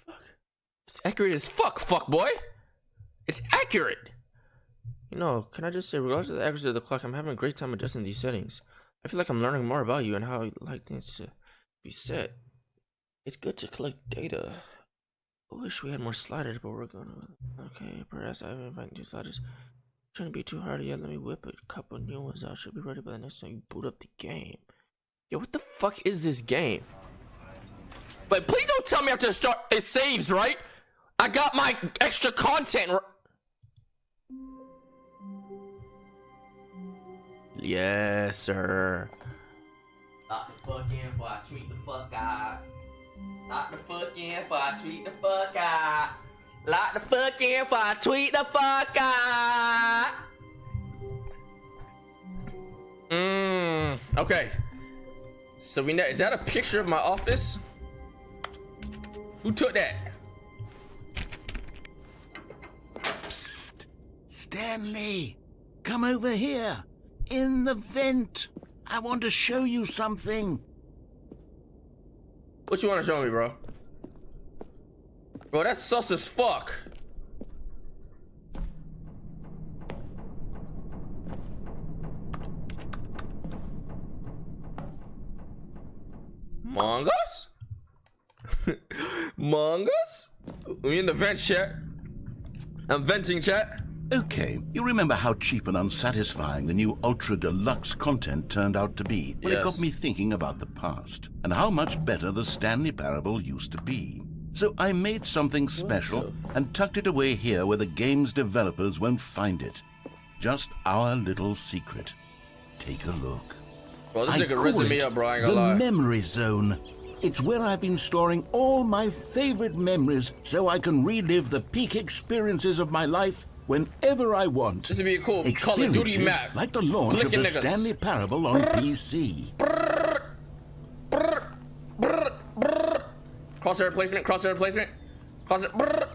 fuck? It's accurate as fuck boy. It's accurate. You know, can I just say, regardless of the accuracy of the clock, I'm having a great time adjusting these settings. I feel like I'm learning more about you and how you like things to be set. It's good to collect data. I wish we had more sliders, but we're gonna. Okay, perhaps I haven't invited new sliders. Shouldn't be too hard yet. Let me whip a couple new ones out. Should be ready by the next time you boot up the game. Yo, what the fuck is this game? But please don't tell me after the start it saves, right? I got my extra content. Yes, sir. Not the fucking before I tweet the fuck out. Not the fucking before I tweet the fuck out. Not the fucking before I tweet the fuck out. Okay. So we know, is that a picture of my office? Who took that? Psst. Stanley, come over here. In the vent. I want to show you something. What you want to show me, bro? Bro, that's sus as fuck. Mongus? Mongus? We in the vent, chat. I'm venting, chat. Okay, you remember how cheap and unsatisfying the new Ultra Deluxe content turned out to be? Well, yes. It got me thinking about the past and how much better the Stanley Parable used to be. So I made something special and tucked it away here where the game's developers won't find it. Just our little secret. Take a look. Bro, this nigga rizzing me up, bro. I ain't the gonna lie. Memory Zone. It's where I've been storing all my favorite memories so I can relive the peak experiences of my life whenever I want. This would be a cool Call of Duty map. Like the launch of the Stanley Parable on PC. Crosshair placement, crosshair placement. Crosshair.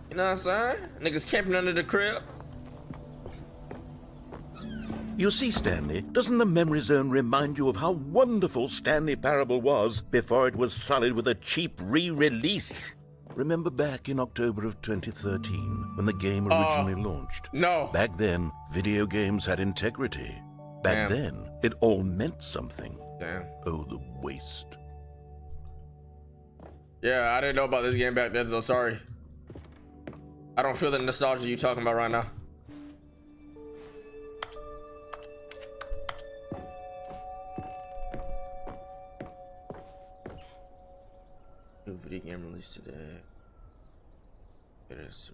You know what I'm saying? Niggas camping under the crib. You see, Stanley, doesn't the Memory Zone remind you of how wonderful Stanley Parable was before it was sullied with a cheap re-release? Remember back in October of 2013, when the game originally launched? No. Back then, video games had integrity. Back then, it all meant something. Damn. Oh, the waste. Yeah, I didn't know about this game back then, so sorry. I don't feel the nostalgia you talking about right now. New video game released today. It is.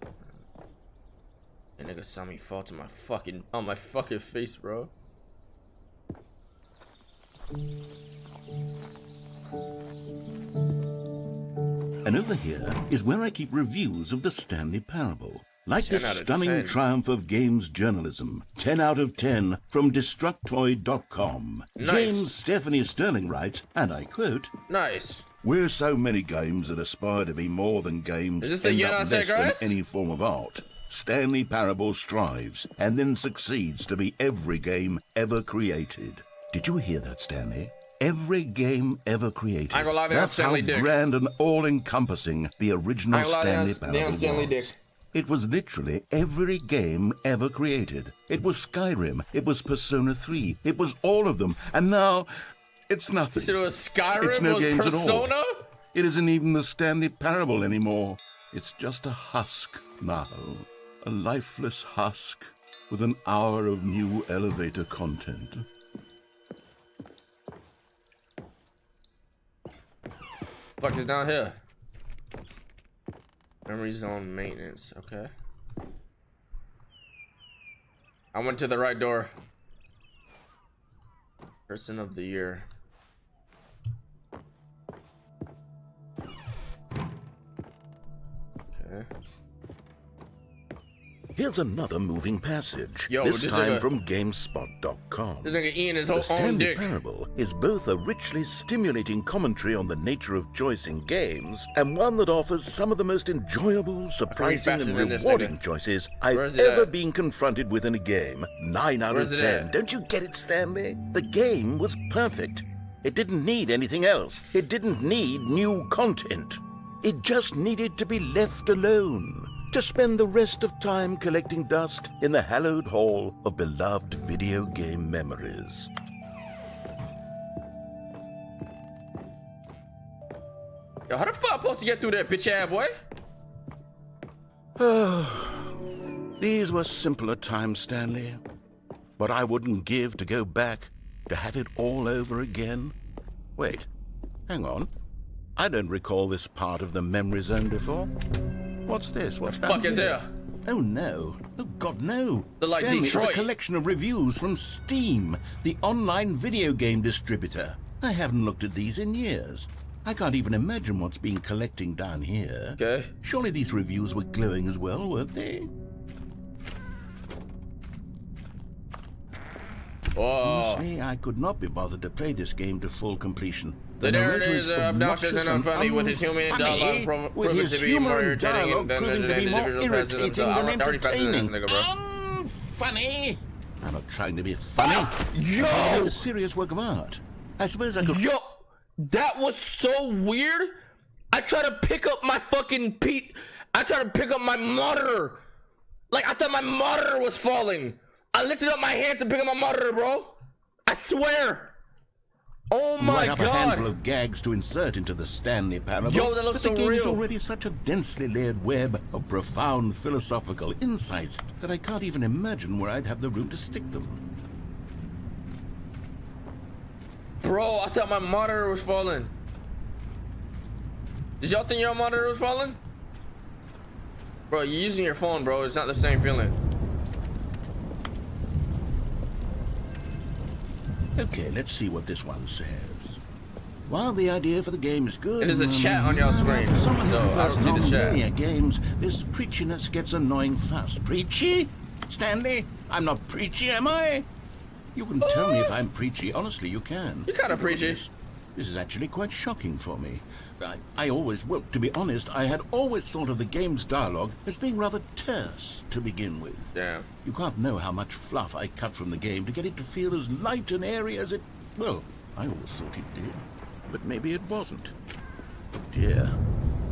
And nigga saw me fall to my fucking face, bro. And over here is where I keep reviews of the Stanley Parable. Like the 10 out of stunning 10. triumph of games journalism. 10 out of 10 from Destructoid.com. Nice. James Stephanie Sterling writes, and I quote, Nice. "We're so many games that aspire to be more than games, Is this the end United up States less guys? than any form of art. Stanley Parable strives and then succeeds to be every game ever created." Did you hear that, Stanley? Every game ever created. I ain't gonna lie, they That's on how Stanley Dick. grand and all-encompassing the original I ain't gonna lie, Stanley they Parable on Stanley Dick. was. It was literally every game ever created. It was Skyrim. It was Persona 3. It was all of them. And now, it's nothing. You said it was Skyrim, It's no it was games Persona? at all. It isn't even the Stanley Parable anymore. It's just a husk now. A lifeless husk with an hour of new elevator content. Fuck is down here? Memory zone maintenance, okay. I went to the right door. Person of the year. Okay. Here's another moving passage. Yo, this this time nigga- from GameSpot.com. This nigga eating his The whole own Stanley dick. Parable is both a richly stimulating commentary on the nature of choice in games and one that offers some of the most enjoyable, surprising, faster and than this rewarding nigga. choices Where is I've it ever at? been confronted with in a game. 9 out Where's of it 10. at? Don't you get it, Stanley? The game was perfect. It didn't need anything else. It didn't need new content. It just needed to be left alone, to spend the rest of time collecting dust in the hallowed hall of beloved video game memories. Yo, how the fuck I'm supposed to get through that bitch ass boy? These were simpler times, Stanley. What I wouldn't give to go back, to have it all over again. Wait, hang on. I don't recall this part of the memory zone before. What's this? What's the fuck is there? Oh no. Oh God, no. Like Stanley, Detroit. it's a collection of reviews from Steam, the online video game distributor. I haven't looked at these in years. I can't even imagine what's been collecting down here. Okay. Surely these reviews were glowing as well, weren't they? Oh. Honestly, I could not be bothered to play this game to full completion. The narrator narrator is obnoxious and unfunny, with his human dialogue proven to be more irritating than the individual president. I'm already faster than this nigga, bro. Funny? I'm not trying to be funny. Yo! It's a serious work of art. I suppose I could... Yo! That was so weird. I tried to pick up my fucking I tried to pick up my monitor. Like, I thought my monitor was falling. I lifted up my hands to pick up my monitor, bro. I swear. Oh my God. God. A handful of gags to insert into the Stanley parable. Yo, that looks so real. But the game is real. already such a densely layered web of profound philosophical insights that I can't even imagine where I'd have the room to stick them. Bro, I thought my monitor was falling. Did y'all think your monitor was falling? Bro, you're using your phone, bro. It's not the same feeling. Okay, let's see what this one says. While the idea for the game is good, It is a chat on your screen, for someone so who I don't prefers see the chat. non-linear games, this preachiness gets annoying fast. Preachy? Stanley, I'm not preachy, am I? You can tell me if I'm preachy. Honestly, you can. You're kind of preachy. This is actually quite shocking for me. I always, well, to be honest, I had always thought of the game's dialogue as being rather terse to begin with. Damn. You can't know how much fluff I cut from the game to get it to feel as light and airy as it... Well, I always thought it did. But maybe it wasn't. Dear,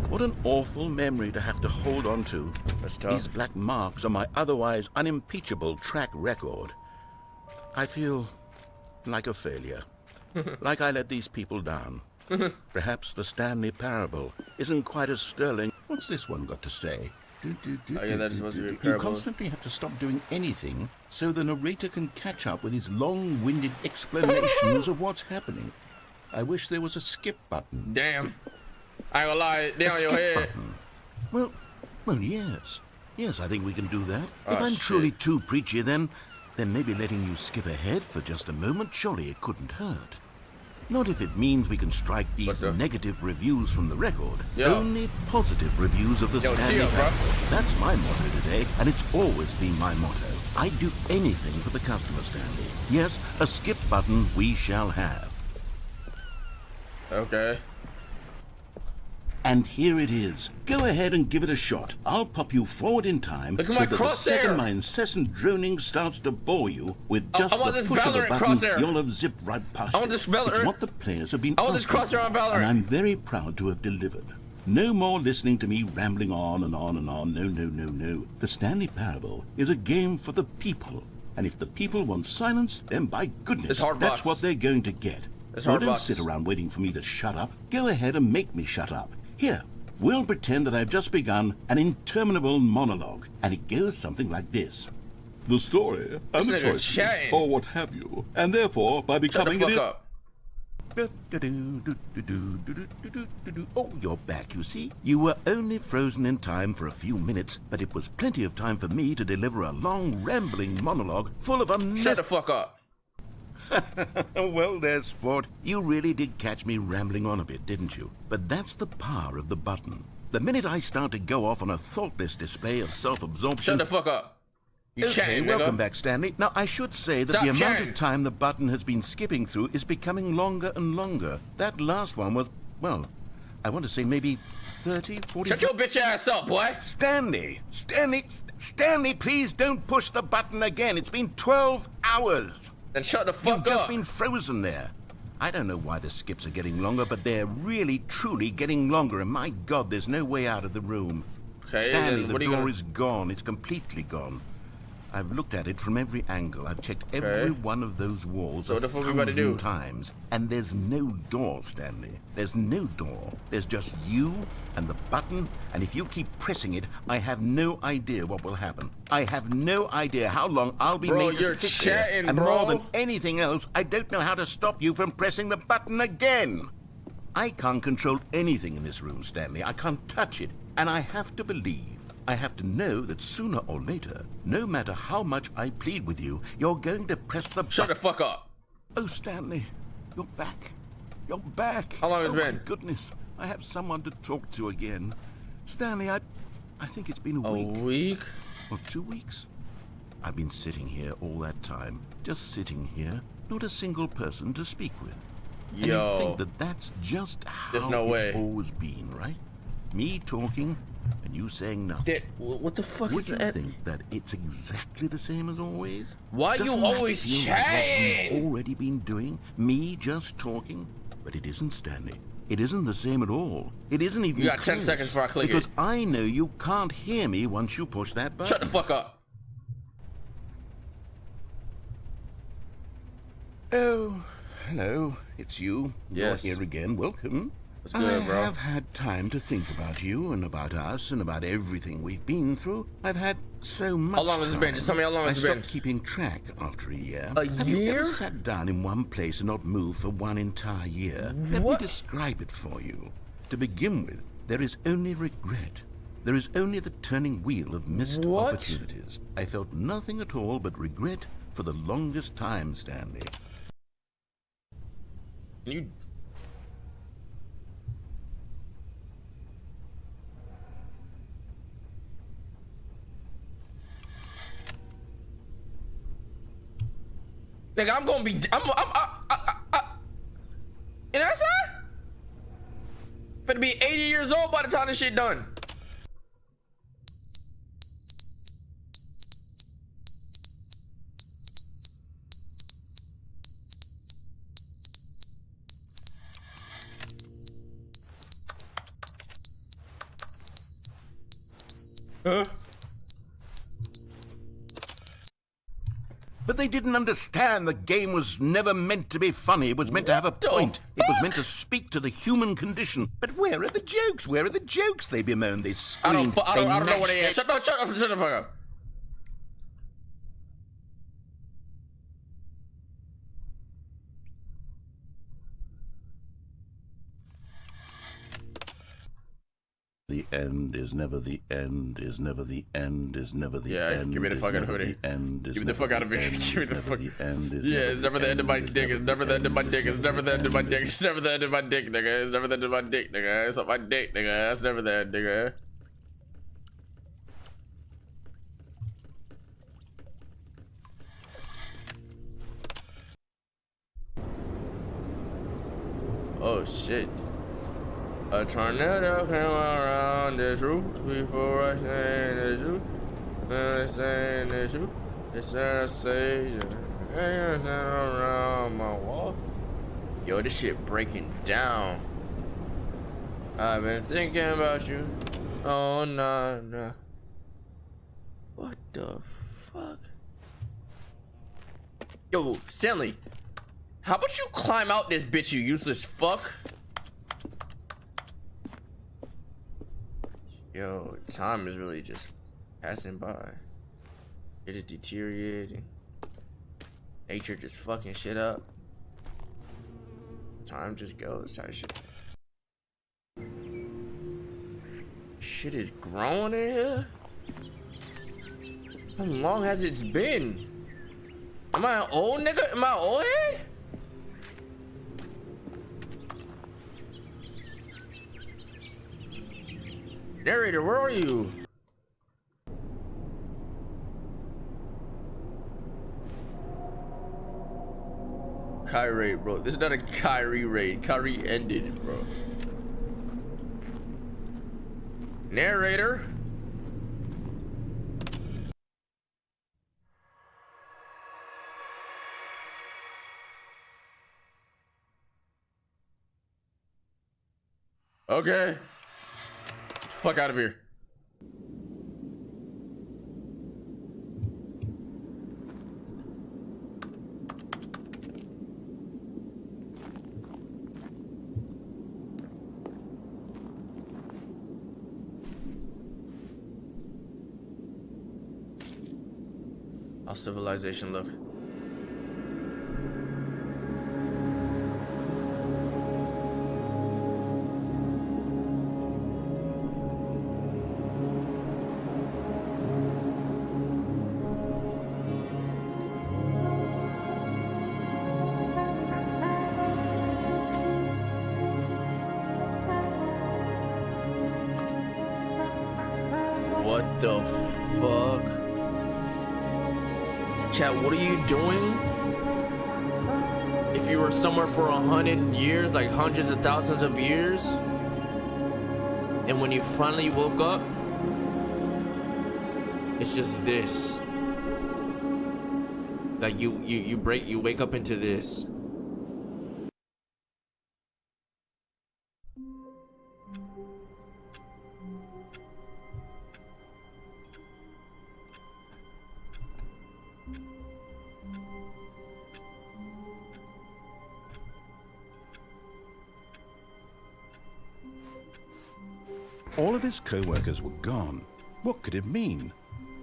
what an awful memory to have to hold on to. That's tough. These black marks on my otherwise unimpeachable track record. I feel like a failure. Like I let these people down. Perhaps the Stanley parable isn't quite as sterling. What's this one got to say? Oh yeah, that's supposed to be a You parable. constantly have to stop doing anything so the narrator can catch up with his long-winded explanations of what's happening. I wish there was a skip button. Damn. I ain't gonna lie, down your Skip head. button. Well, yes. Yes, I think we can do that. Oh, if I'm shit. truly too preachy, then maybe letting you skip ahead for just a moment, surely it couldn't hurt. Not if it means we can strike these What's up? negative reviews from the record. Yo. Only positive reviews of the Yo, Stanley chill, bro. Parable. That's my motto today, and it's always been my motto. I'd do anything for the customer, Stanley. Yes, a skip button we shall have. Okay. And here it is. Go ahead and give it a shot. I'll pop you forward in time Look at so my that the crosshair. second my incessant droning starts to bore you with just I want the this push of the Valorant button, crosshair. you'll have zipped right past I want it. this Valorant- It's what the players have been I want this asking crosshair on for, Valorant. and I'm very proud to have delivered. No more listening to me rambling on and on and on. No, no, no, no. The Stanley Parable is a game for the people. And if the people want silence, then by goodness, It's hard that's box. what they're going to get. It's Well, hard don't box. sit around waiting for me to shut up. Go ahead and make me shut up. Here, we'll pretend that I've just begun an interminable monologue, and it goes something like this. The story, and This the nigga choices, chatting. or what have you, and therefore, by Shut the becoming fuck an... up. Oh, you're back, you see? You were only frozen in time for a few minutes, but it was plenty of time for me to deliver a long, rambling monologue full of Shut the unnecessary... fuck up. Well, there's sport. You really did catch me rambling on a bit, didn't you? But that's the power of the button. The minute I start to go off on a thoughtless display of self-absorption... Shut the fuck up. You Okay, chatting, welcome nigga. back, Stanley. Now, I should say that Stop the amount chatting. of time the button has been skipping through is becoming longer and longer. That last one was, well, I want to say maybe 30, 40... Shut your bitch ass up, boy. Stanley, please don't push the button again. It's been 12 hours. Then shut the You've fuck just up. been frozen there. I don't know why the skips are getting longer, but they're really, truly getting longer. And my God, there's no way out of the room. Okay, Stanley, the door is gone. It's completely gone. I've looked at it from every angle. I've checked every one of those walls so 1,000 times. And there's no door, Stanley. There's no door. There's just you and the button. And if you keep pressing it, I have no idea what will happen. I have no idea how long I'll be made to sit there. And more than anything else, I don't know how to stop you from pressing the button again. I can't control anything in this room, Stanley. I can't touch it. And I have to believe, I have to know that sooner or later, no matter how much I plead with you, you're going to press the button. Shut the fuck up. Oh, Stanley, you're back. You're back. How long has it been? Oh, my goodness. I have someone to talk to again. Stanley, I think it's been a week. A week? Or 2 weeks. I've been sitting here all that time. Just sitting here. Not a single person to speak with. And you think that that's just how it's always been, right? Me talking and you saying nothing. What the fuck is that? Would you think that it's exactly the same as always? Why you always change? Like what we've already been doing? Me just talking? But it isn't, Stanley. It isn't the same at all. It isn't even. You got 10 seconds before I click because I know you can't hear me once you push that button. Shut the fuck up. Oh, hello. It's you. Yes. You're here again. Welcome. What's good, bro? I have had time to think about you and about us and about everything we've been through. I've had so much How long has it been? Just tell me how long has it been. I stopped keeping track after a year. Have you ever sat down in one place and not moved for one entire year? Let me describe it for you. To begin with, there is only regret. There is only the turning wheel of missed opportunities. I felt nothing at all but regret for the longest time, Stanley. You... Nigga, I'm gonna be. You know what I'm saying? Finna be 80 years old by the time this shit done. But they didn't understand the game was never meant to be funny. It was meant to have a point. It was meant to speak to the human condition. But where are the jokes? Where are the jokes? They bemoan, they scream, I don't know what it is. Shut the fuck up. The end is never the end, is never the end, is never the end. Give me the fuck out of here. Give me the fuck out of here. Give me the fuck. Yeah, it's never the end of my dick. It's never the end of my dick. It's never the end of my dick. It's never the end of my dick, nigga. It's never the end of my dick, nigga. It's not my dick, nigga. That's never the end, nigga. Oh shit. A tornado came around this roof before I sang this roof. When I sang this roof, it said I say around my wall. Yo, this shit breaking down. I've been thinking about you. Oh nah. What the fuck? Yo, Stanley, how about you climb out this bitch, you useless fuck? Yo, time is really just passing by. It is deteriorating. Nature just fucking shit up. Time just goes type shit. Shit is growing in here? How long has it been? Am I an old nigga? Am I an old head? Narrator, where are you? Kyrie raid, bro. This is not a Kyrie raid. Kyrie ended, bro. Narrator. Okay. Fuck out of here. How civilization look? What the fuck? Chat, what are you doing? If you were somewhere for 100 years, like hundreds of thousands of years, and when you finally woke up, it's just this. Like you wake up into this. All of his co-workers were gone. What could it mean?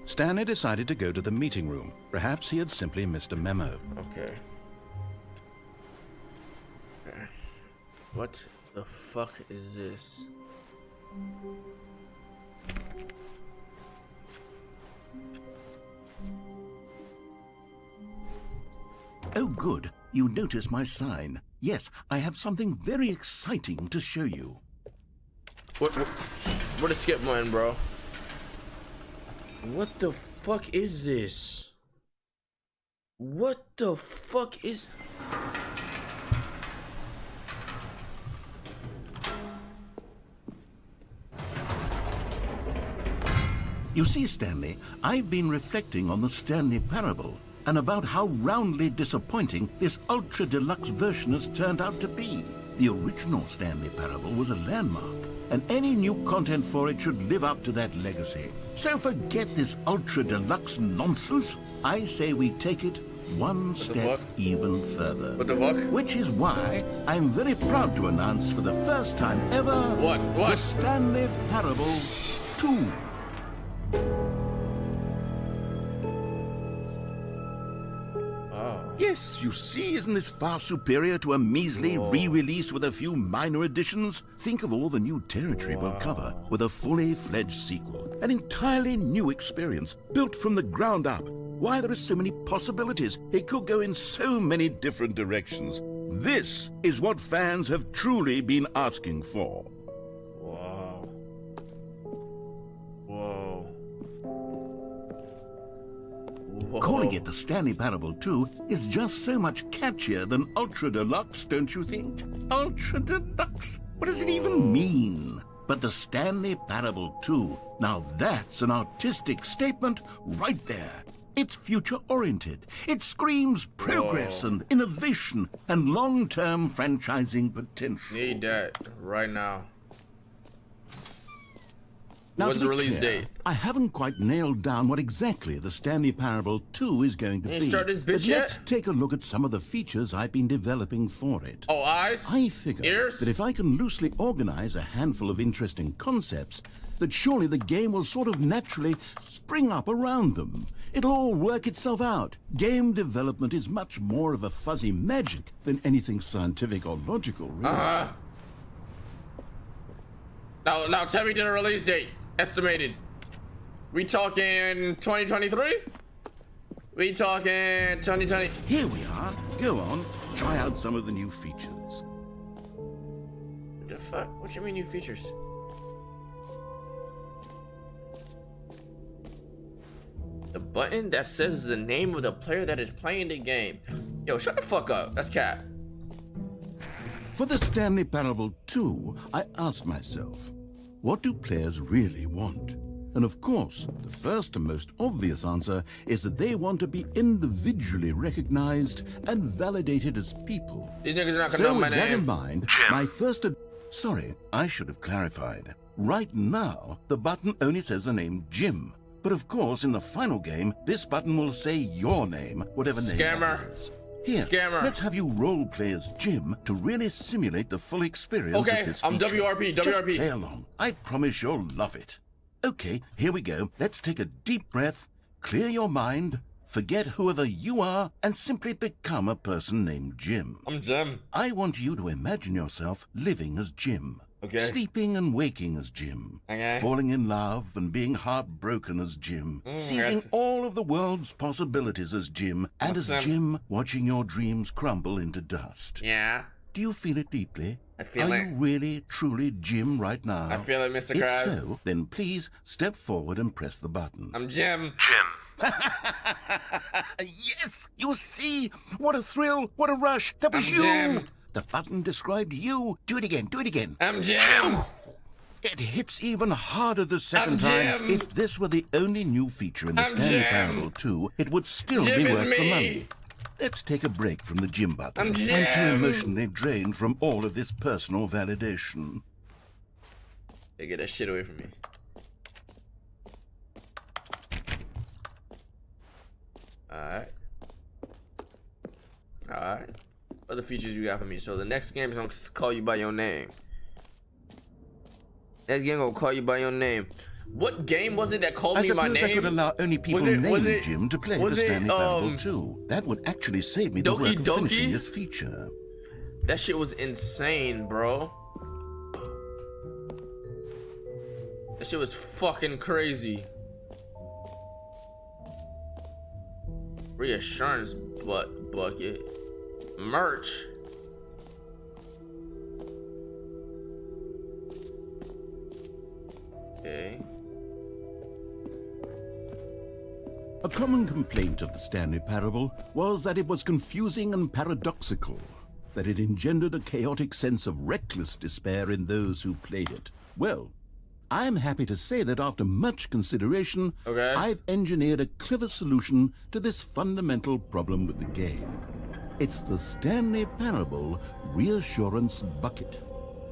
Stanley decided to go to the meeting room. Perhaps he had simply missed a memo. Okay. What the fuck is this? Oh, good. You notice my sign. Yes, I have something very exciting to show you. What a skip button, bro. What the fuck is this? What the fuck is... You see, Stanley, I've been reflecting on the Stanley parable and about how roundly disappointing this ultra deluxe version has turned out to be. The original Stanley parable was a landmark, and any new content for it should live up to that legacy. So forget this ultra deluxe nonsense. I say we take it one step even further. What the fuck? Which is why I'm very proud to announce for the first time ever the Stanley Parable 2. Yes, you see, isn't this far superior to a measly re-release with a few minor additions? Think of all the new territory we'll cover with a fully fledged sequel. An entirely new experience, built from the ground up. Why, there are so many possibilities. It could go in so many different directions. This is what fans have truly been asking for. Wow. Whoa. Whoa. Calling it the Stanley Parable 2 is just so much catchier than Ultra Deluxe, don't you think? Ultra Deluxe? What does it even mean? But the Stanley Parable 2, now that's an artistic statement right there. It's future-oriented. It screams progress and innovation and long-term franchising potential. Need that right now. Now, what's the release date? I haven't quite nailed down what exactly the Stanley Parable 2 is going to be. Start this bitch but yet? Let's take a look at some of the features I've been developing for it. Oh, eyes? I figure ears? that if I can loosely organize a handful of interesting concepts, that surely the game will sort of naturally spring up around them. It'll all work itself out. Game development is much more of a fuzzy magic than anything scientific or logical, really. Now tell me the release date. Estimated. We talking 2023? We talking 2020? Here we are. Go on. Try out some of the new features. What the fuck? What you mean new features? The button that says the name of the player that is playing the game. Yo, shut the fuck up. That's Cat. For the Stanley Parable 2, I asked myself, what do players really want? And of course, the first and most obvious answer is that they want to be individually recognized and validated as people. These niggas are not gonna So know my with that name. in mind, my first... Sorry, I should have clarified. Right now, the button only says the name Jim. But of course, in the final game, this button will say your name, whatever name that is. Here, let's have you role-play as Jim to really simulate the full experience of this feature. I'm WRP. Just play along. I promise you'll love it. Okay, here we go. Let's take a deep breath, clear your mind, forget whoever you are, and simply become a person named Jim. I'm Jim. I want you to imagine yourself living as Jim. Okay. Sleeping and waking as Jim. Okay. Falling in love and being heartbroken as Jim. Seizing all of the world's possibilities as Jim. And as Jim, watching your dreams crumble into dust. Yeah. Do you feel it deeply? I feel it. Are you really, truly Jim right now? I feel it, Mr. Krabs. If so, then please step forward and press the button. I'm Jim. Jim. Yes! You see? What a thrill! What a rush! That was you! Jim. The button described you. Do it again. Do it again. I'm Jim. It hits even harder the second time. If this were the only new feature in the Stanley Parable 2, it would still be worth the money. Let's take a break from the Jim button. I'm too emotionally drained from all of this personal validation. Hey, get that shit away from me. Alright. Alright. Other features you got for me. So the next game is gonna call you by your name. Next game gonna call you by your name. What game was it that called me by name? I could allow only people named Jim to play the Stanley Parable 2. That would actually save me the work of finishing this feature. That shit was insane, bro. That shit was fucking crazy. Reassurance bucket. Merch. Okay. A common complaint of the Stanley Parable was that it was confusing and paradoxical, that it engendered a chaotic sense of reckless despair in those who played it. Well, I'm happy to say that after much consideration, I've engineered a clever solution to this fundamental problem with the game. It's the Stanley Parable Reassurance Bucket.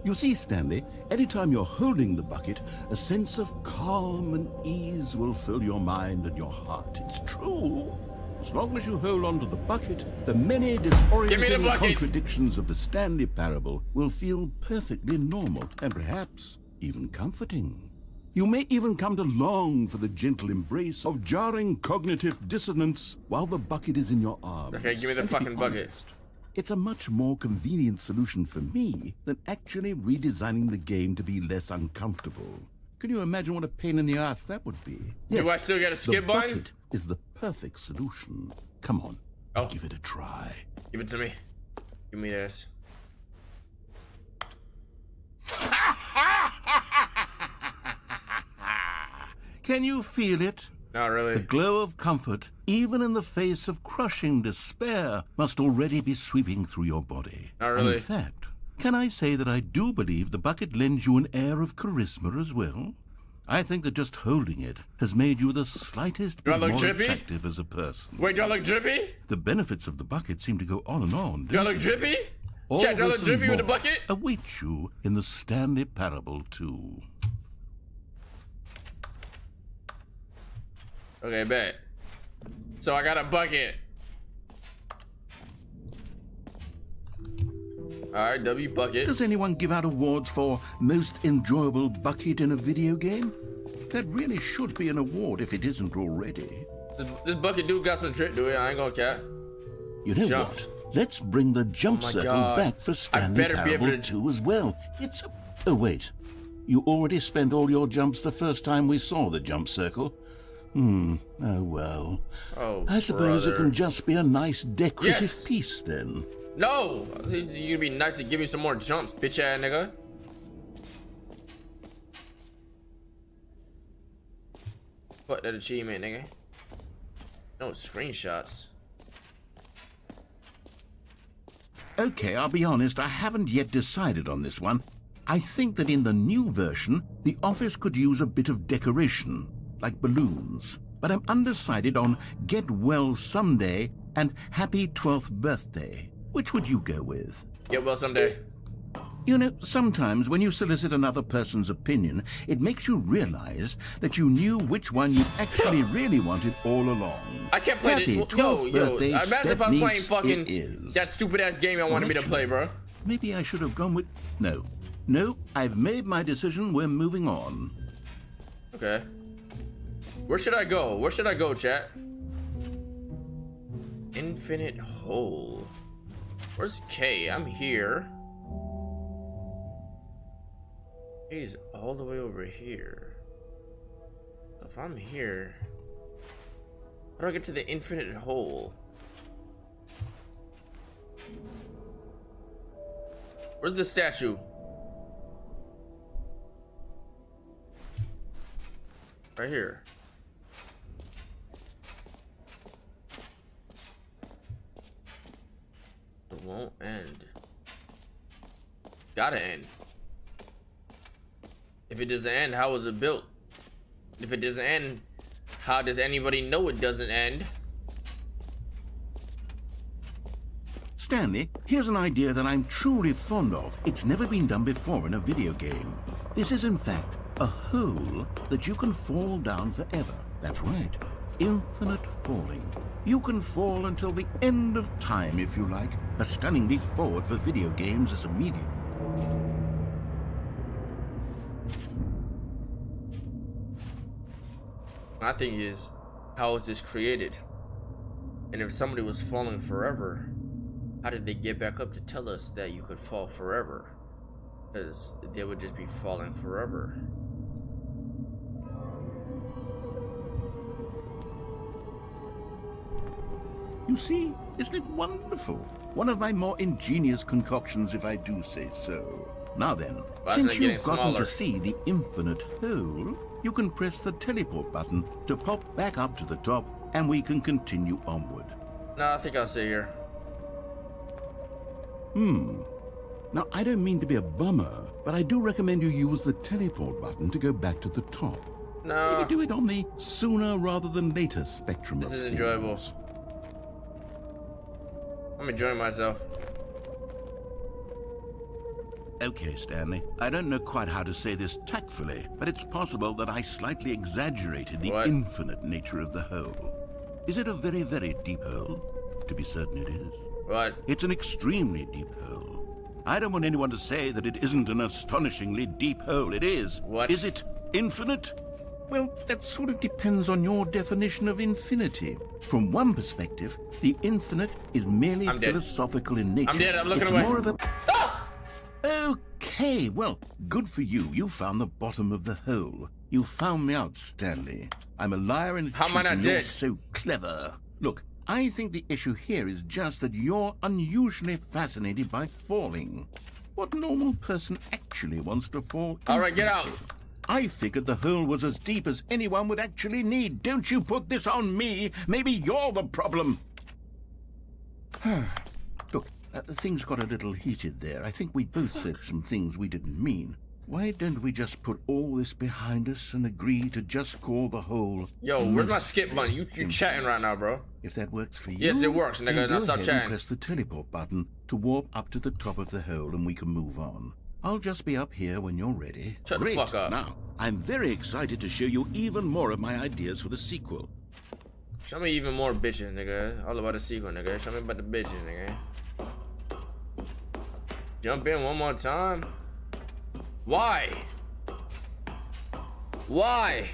You see, Stanley, anytime you're holding the bucket, a sense of calm and ease will fill your mind and your heart. It's true. As long as you hold on to the bucket, the many disorienting contradictions of the Stanley Parable will feel perfectly normal and perhaps even comforting. You may even come to long for the gentle embrace of jarring cognitive dissonance while the bucket is in your arms. Okay, give me the fucking bucket. It's a much more convenient solution for me than actually redesigning the game to be less uncomfortable. Can you imagine what a pain in the ass that would be? Yes, do I still get a skip button? The bucket is the perfect solution. Come on, give it a try. Give it to me. Give me this. Can you feel it? Not really. The glow of comfort, even in the face of crushing despair, must already be sweeping through your body. Not really. And in fact, can I say that I do believe the bucket lends you an air of charisma as well? I think that just holding it has made you the slightest bit more attractive as a person. Wait, do I look drippy? The benefits of the bucket seem to go on and on. Do I look drippy? Chat, do I look drippy with the bucket? Await you in the Stanley Parable 2. Okay, bet. So I got a bucket. Alright, W bucket. Does anyone give out awards for most enjoyable bucket in a video game? That really should be an award if it isn't already. This bucket dude got some trick to it. I ain't gonna cap. You know what? Let's bring the jump circle back for Stanley Parable 2 as well. It's a... Oh, wait. You already spent all your jumps the first time we saw the jump circle. Oh well. I suppose it can just be a nice decorative piece then. No! You gonna be nice to give me some more jumps, bitch ass nigga. Fuck that achievement, nigga. No screenshots. Okay, I'll be honest, I haven't yet decided on this one. I think that in the new version, the office could use a bit of decoration, like balloons. But I'm undecided on Get Well Someday and Happy 12th Birthday. Which would you go with? Get well someday. You know, sometimes when you solicit another person's opinion, it makes you realize that you knew which one you actually really wanted all along. I can't play Happy it. 12th birthday, Imagine if I was playing Stepniece fucking that stupid ass game I wanted me to play, bro. Maybe I should have gone with... No. No, I've made my decision. We're moving on. Okay. Where should I go? Where should I go, chat? Infinite hole. Where's K? I'm here. He's all the way over here. If I'm here, how do I get to the infinite hole? Where's the statue? Right here. It won't end. Gotta end. If it doesn't end, how was it built? If it doesn't end, how does anybody know it doesn't end? Stanley, here's an idea that I'm truly fond of. It's never been done before in a video game. This is, in fact, a hole that you can fall down forever. That's right. Infinite falling. You can fall until the end of time, if you like. A stunning leap forward for video games as a medium. My thing is, how was this created? And if somebody was falling forever, how did they get back up to tell us that you could fall forever? Because they would just be falling forever. You see, isn't it wonderful? One of my more ingenious concoctions, if I do say so. Now then, since you've gotten to see the infinite hole, you can press the teleport button to pop back up to the top, and we can continue onward. No, I think I'll stay here. Now, I don't mean to be a bummer, but I do recommend you use the teleport button to go back to the top. No. Maybe do it on the sooner rather than later spectrum of This is things. enjoyable. I'm enjoying myself. Okay, Stanley. I don't know quite how to say this tactfully, but it's possible that I slightly exaggerated the infinite nature of the hole. Is it a very, very deep hole? To be certain it is. What? It's an extremely deep hole. I don't want anyone to say that it isn't an astonishingly deep hole. It is. What? Is it infinite? Well, that sort of depends on your definition of infinity. From one perspective, the infinite is merely philosophical in nature. I'm dead. I'm looking it's away. More of a... Ah! Okay, well, good for you. You found the bottom of the hole. You found me out, Stanley. I'm a liar and a cheat, and you're so clever. Look, I think the issue here is just that you're unusually fascinated by falling. What normal person actually wants to fall? All right, get out. I figured the hole was as deep as anyone would actually need. Don't you put this on me. Maybe you're the problem. Look, things got a little heated there. I think we both said some things we didn't mean. Why don't we just put all this behind us and agree to just call the hole... Yo, where's my skip button? You chatting right now, bro. If that works for you... Yes, it works, nigga. Now stop chatting. Press the teleport button to warp up to the top of the hole and we can move on. I'll just be up here when you're ready. Shut the fuck up. Now, I'm very excited to show you even more of my ideas for the sequel. Show me even more bitches, nigga. All about the sequel, nigga. Show me about the bitches, nigga. Jump in one more time. Why? Why?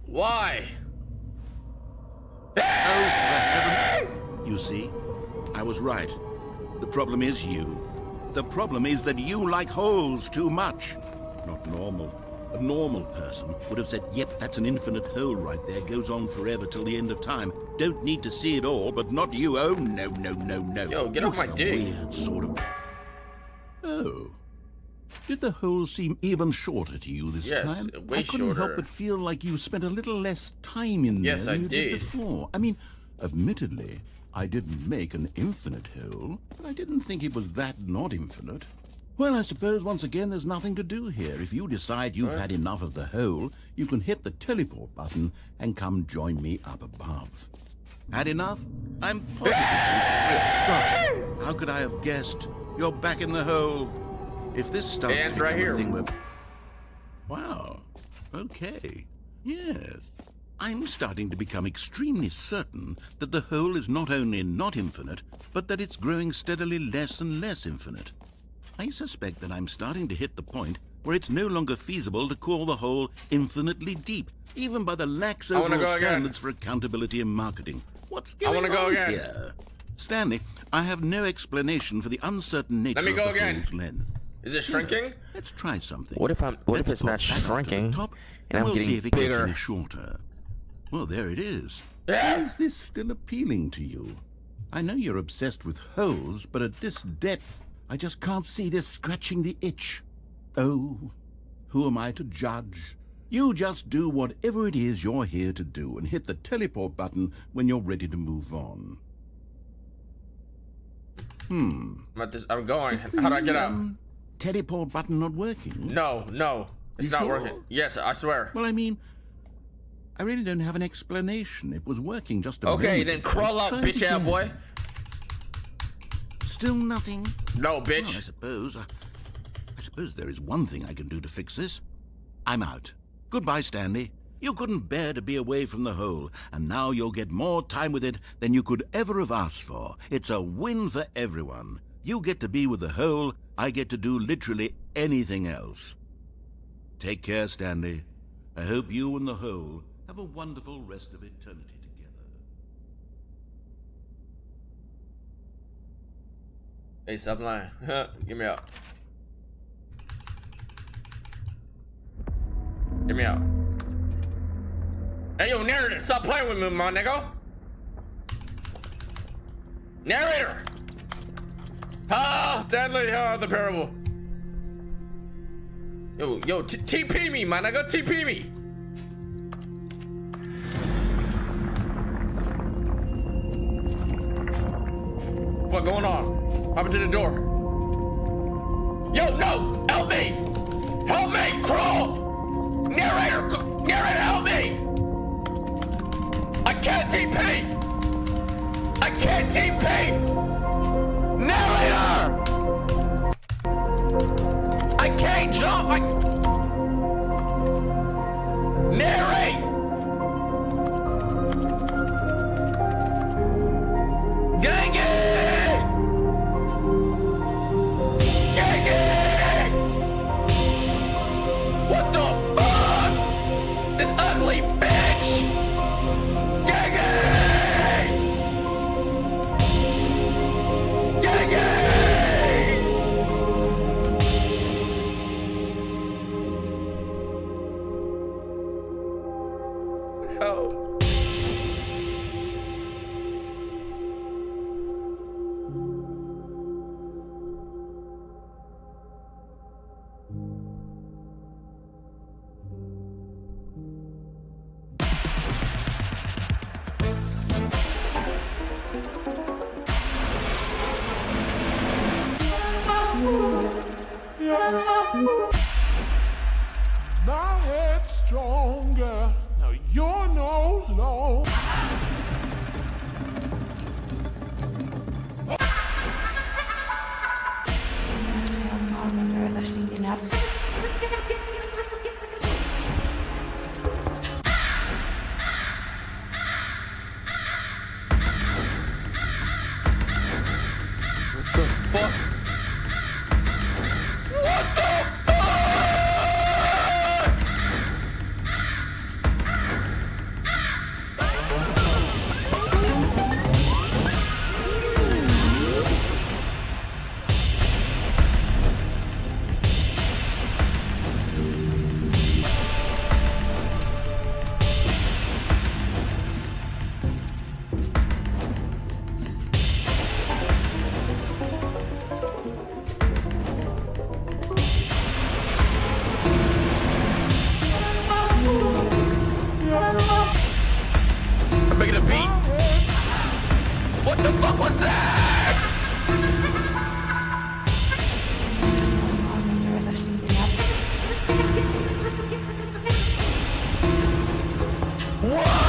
Why? You see, I was right. The problem is you. The problem is that you like holes too much. Not normal. A normal person would have said, yep, that's an infinite hole right there. Goes on forever till the end of time. Don't need to see it all, but not you. Oh, no, no, no, no. Yo, get off my dick. Weird sort of... Oh. Did the hole seem even shorter to you this time? Yes, way I couldn't shorter. help but feel like you spent a little less time in there than you did before. I mean, admittedly, I didn't make an infinite hole, but I didn't think it was that not infinite. Well, I suppose once again there's nothing to do here. If you decide you've had enough of the hole, you can hit the teleport button and come join me up above. Had enough? I'm positive. Gosh, how could I have guessed? You're back in the hole. If this starts Ants to right become a here. thing where... Wow. Okay. Yes. I'm starting to become extremely certain that the hole is not only not infinite, but that it's growing steadily less and less infinite. I suspect that I'm starting to hit the point where it's no longer feasible to call the hole infinitely deep, even by the lax overall standards for accountability and marketing. What's going on here? Stanley, I have no explanation for the uncertain nature of the hole's length. Is it shrinking? Let's try something. What if it's not shrinking and I'm we'll see getting if it gets bigger? any shorter. Well, there it is. Yeah. Is this still appealing to you? I know you're obsessed with holes, but at this depth, I just can't see this scratching the itch. Oh, who am I to judge? You just do whatever it is you're here to do and hit the teleport button when you're ready to move on. I'm going. How do I get out? Teleport button not working? No, it's not working. Yes, I swear. Well, I mean, I really don't have an explanation. It was working just a moment. Okay, then crawl up, bitch ass boy. Still nothing? No, bitch. Well, I suppose there is one thing I can do to fix this. I'm out. Goodbye, Stanley. You couldn't bear to be away from the hole, and now you'll get more time with it than you could ever have asked for. It's a win for everyone. You get to be with the hole, I get to do literally anything else. Take care, Stanley. I hope you and the hole have a wonderful rest of eternity together. Hey, stop lying. Get me out. Get me out. Hey, yo, narrator, stop playing with me, my nigga. Narrator. Stanley, the parable. Yo, TP me, my nigga, TP me. What's going on? Hop into the door. Yo, no, help me. Help me, crawl. Narrator, help me. I can't TP. I can't TP. Narrator. I can't jump. Narrate. Gang it. Gang it. What the fuck? This ugly bitch. Gang it. Gang it. Help. My head's stronger. Now you're no longer. Fuck. What the fuck? I'm making a beat. What the fuck was that? What?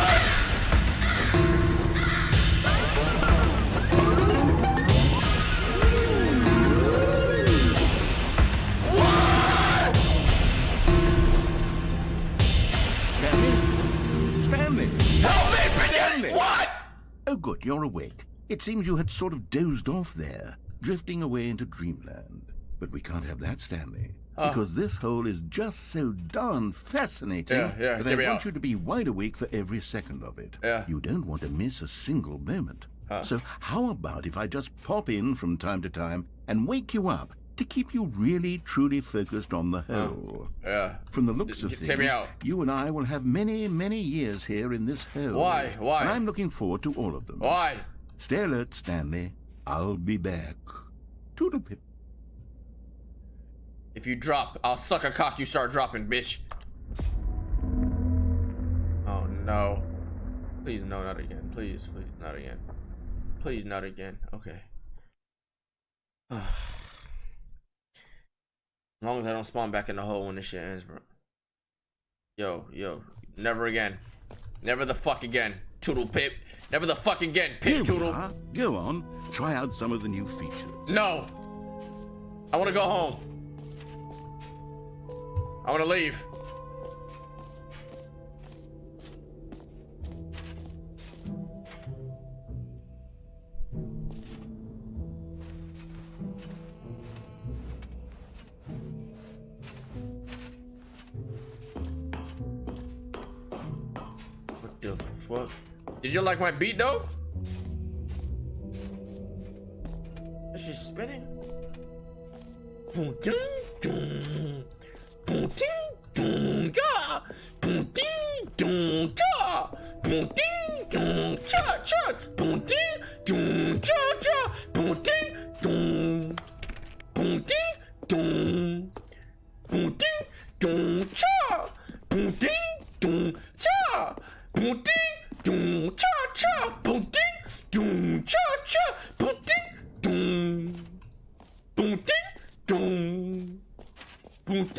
Oh, good, you're awake. It seems you had sort of dozed off there, drifting away into dreamland. But we can't have that, Stanley. Because this hole is just so darn fascinating that I want you to be wide awake for every second of it. You don't want to miss a single moment. So how about if I just pop in from time to time and wake you up to keep you really, truly focused on the hole? From the looks of things, you and I will have many, many years here in this hole. Why? And I'm looking forward to all of them. Why? Stay alert, Stanley. I'll be back. Toodle-pip. If you drop, I'll suck a cock you start dropping, bitch. Oh no. Please, no, not again. Please, please, not again. Please, not again. Okay. As long as I don't spawn back in the hole when this shit ends, bro. Yo, never again. Never the fuck again. Toodle pip. Never the fuck again. Pip toodle. Go on. Try out some of the new features. No. I want to go home. I want to leave. What the fuck? Did you like my beat though? Is she spinning? Boom, ding, ding. Boom, ding, ding, ja. Boom, ding, ding, ja. Boom, ding, ding, cha, cha. Boom, ding, ding, cha, cha. Boom, ding, ding. Boom, ding, ding. Boom, ding, ding, cha. Boom, ding, ding, cha. Boom, ding, ding, cha, cha. Boom, ding, ding, cha, cha. Boom, ding, ding. Boom, ding, ding. Boom, ding,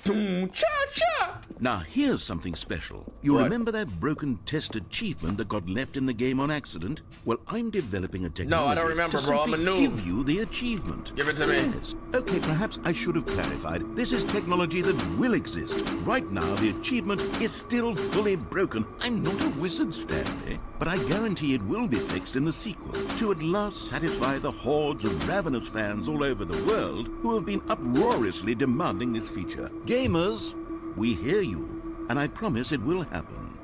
ding, cha, cha. Now here's something special. You remember that broken test achievement that got left in the game on accident? Well, I'm developing a technology. No, I don't remember, to bro. I'm a noob. give you the achievement. Give it to me. Yes. Okay, perhaps I should have clarified. This is technology that will exist. Right now, the achievement is still fully broken. I'm not a wizard, Stanley, but I guarantee it will be fixed in the sequel to at last satisfy the hordes of ravenous fans all over the world who have been uproariously demanding this feature. Gamers, we hear you, and I promise it will happen.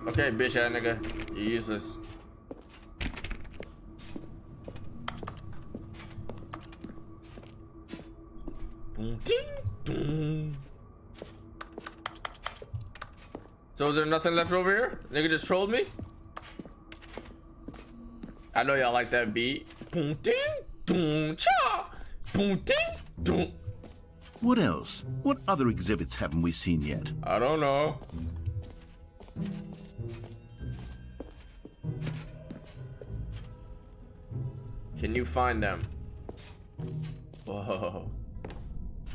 Okay, bitch ass nigga. You're useless. Boom, ding, ding. So is there nothing left over here? Nigga just trolled me? I know y'all like that beat. Boom, ding, ding, cha. Boom, ding, ding. What else? What other exhibits haven't we seen yet? I don't know. Can you find them? Whoa.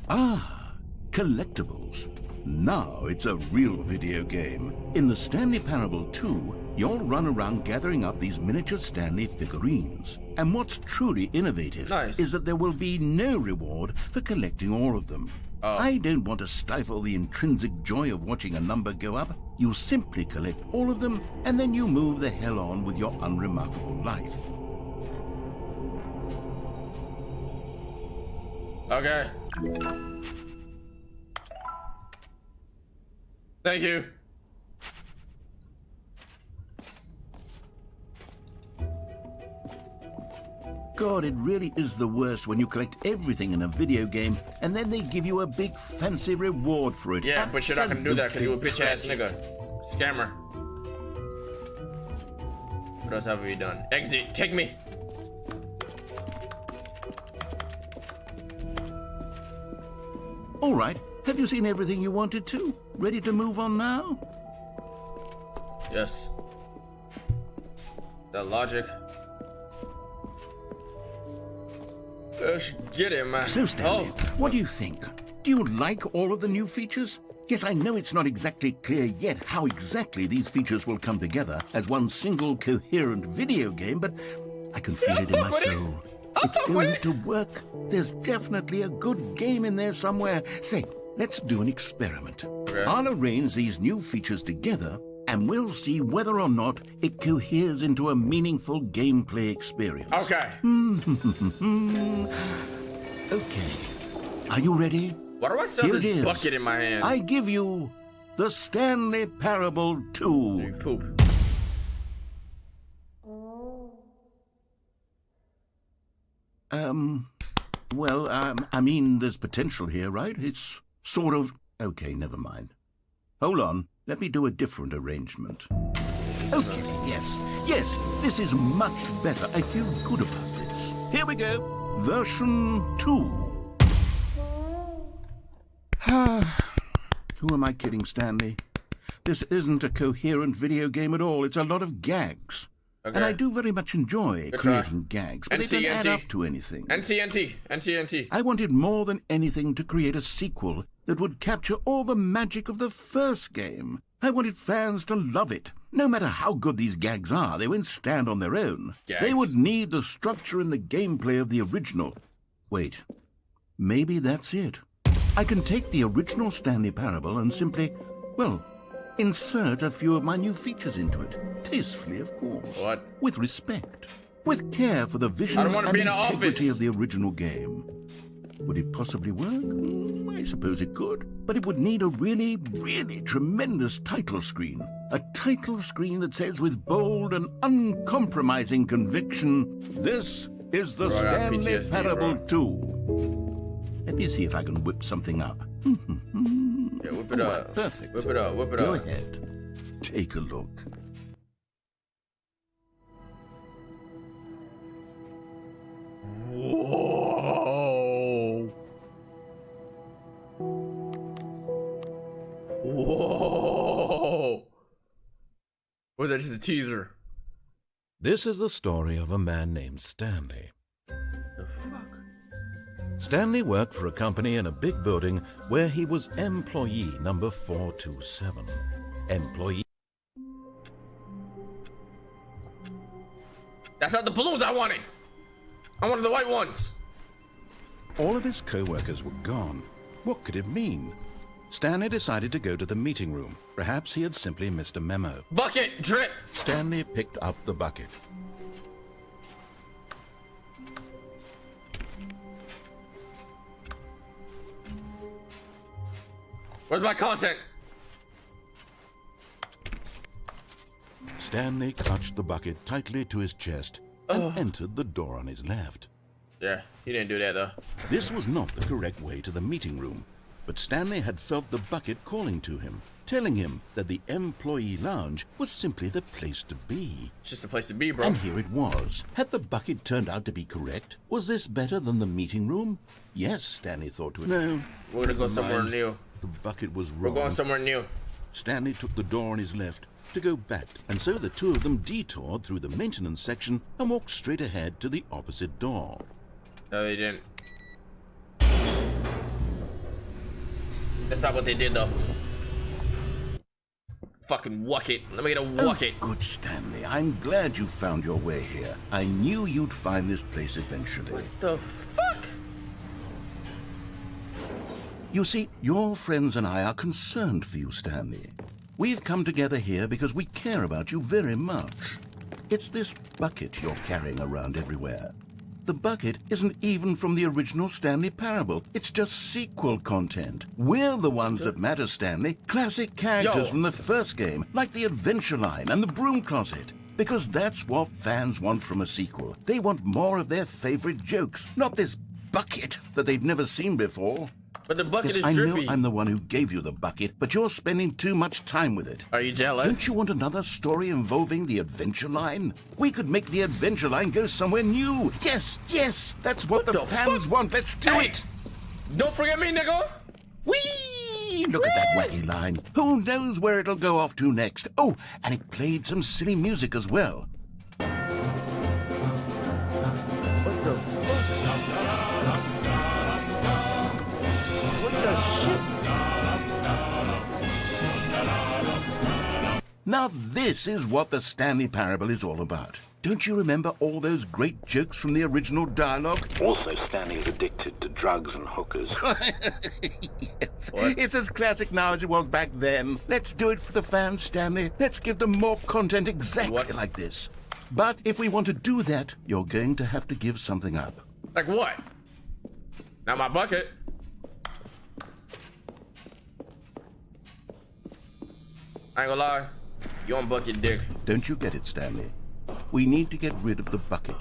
Ah, collectibles. Now it's a real video game. In the Stanley Parable 2, you'll run around gathering up these miniature Stanley figurines. And what's truly innovative is that there will be no reward for collecting all of them. I don't want to stifle the intrinsic joy of watching a number go up. You simply collect all of them, and then you move the hell on with your unremarkable life. Okay. Thank you. God, it really is the worst when you collect everything in a video game and then they give you a big fancy reward for it. Yeah, but you're not gonna do that because you're a bitch ass nigga. Scammer. What else have we done? Exit, take me. All right, have you seen everything you wanted to? Ready to move on now? Yes. That logic. Let's get it, man. So, Stanley, what do you think? Do you like all of the new features? Yes, I know it's not exactly clear yet how exactly these features will come together as one single coherent video game, but I can feel it in my soul. It's going to work. There's definitely a good game in there somewhere. Say, let's do an experiment. Okay. I'll arrange these new features together, and we'll see whether or not it coheres into a meaningful gameplay experience. Okay. Okay. Are you ready? Why do I still have Here it this is. bucket in my hand? I give you the Stanley Parable 2. You poop. Well, I mean, there's potential here, right? It's sort of... Okay, never mind. Hold on. Let me do a different arrangement. Okay, yes, this is much better. I feel good about this. Here we go. Version 2. Who am I kidding, Stanley? This isn't a coherent video game at all. It's a lot of gags. Okay. And I do very much enjoy creating gags, but they don't add NT. up to anything. NT. I wanted more than anything to create a sequel that would capture all the magic of the first game. I wanted fans to love it. No matter how good these gags are, they won't stand on their own. Gags. They would need the structure and the gameplay of the original. Wait, maybe that's it. I can take the original Stanley Parable and simply, well, insert a few of my new features into it. Tastefully, of course. What? With respect. With care for the vision I don't want to and be in an integrity office. of the original game. Would it possibly work? I suppose it could. But it would need a really, really tremendous title screen. A title screen that says with bold and uncompromising conviction, "This is the Bro, I got Stanley PTSD, Parable bro. 2. Let me see if I can whip something up. Yeah, whip it up. Perfect. Whip it up. Go ahead. Take a look. Whoa. Whoa. Was that just a teaser? This is the story of a man named Stanley. The fuck? Stanley worked for a company in a big building where he was employee number 427. Employee. That's not the balloons I wanted. I wanted the white ones. All of his co-workers were gone. What could it mean? Stanley decided to go to the meeting room. Perhaps he had simply missed a memo. Bucket, drip. Stanley picked up the bucket. Where's my content? Stanley clutched the bucket tightly to his chest and entered the door on his left. Yeah, he didn't do that though. This was not the correct way to the meeting room, but Stanley had felt the bucket calling to him, telling him that the employee lounge was simply the place to be. It's just a place to be, bro. And here it was. Had the bucket turned out to be correct? Was this better than the meeting room? Yes, Stanley thought to it. No. We're gonna go never somewhere mind. new. The bucket was We're wrong. going somewhere new. Stanley took the door on his left to go back, and so the two of them detoured through the maintenance section and walked straight ahead to the opposite door. No, they didn't. That's not what they did though. Fucking wuck it. Let me get a wuck it. Good, Stanley. I'm glad you found your way here. I knew you'd find this place eventually. What the fuck? You see, your friends and I are concerned for you, Stanley. We've come together here because we care about you very much. It's this bucket you're carrying around everywhere. The bucket isn't even from the original Stanley Parable. It's just sequel content. We're the ones that matter, Stanley. Classic characters from the first game, like the Adventure Line and the Broom Closet. Because that's what fans want from a sequel. They want more of their favorite jokes, not this bucket that they've never seen before. But the bucket Yes, is I drippy. know I'm the one who gave you the bucket, but you're spending too much time with it. Are you jealous? Don't you want another story involving the Adventure Line? We could make the Adventure Line go somewhere new. Yes, that's what the fans want. Let's do it. Don't forget me, nigga. Whee! Look at that wacky line. Who knows where it'll go off to next? Oh, and it played some silly music as well. What the fuck? What the shit? Now this is what the Stanley Parable is all about. Don't you remember all those great jokes from the original dialogue? Also, Stanley's addicted to drugs and hookers. Yes. It's as classic now as it was back then. Let's do it for the fans, Stanley. Let's give them more content exactly like this. But if we want to do that, you're going to have to give something up. Like what? Not my bucket. I ain't gonna lie. You on bucket, dick. Don't you get it, Stanley? We need to get rid of the bucket.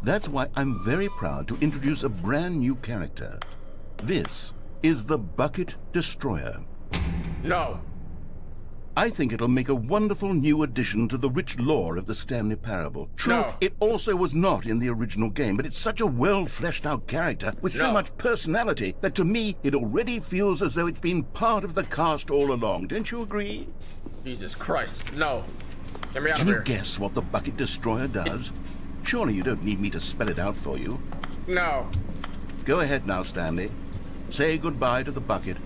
That's why I'm very proud to introduce a brand new character. This is the Bucket Destroyer. No. I think it'll make a wonderful new addition to the rich lore of the Stanley Parable. True, No. it also was not in the original game, but it's such a well-fleshed-out character with so No. much personality that to me, it already feels as though it's been part of the cast all along. Don't you agree? Jesus Christ. No. Get me out Can of you here. guess what the Bucket Destroyer does? Surely you don't need me to spell it out for you. No. Go ahead now, Stanley. Say goodbye to the bucket,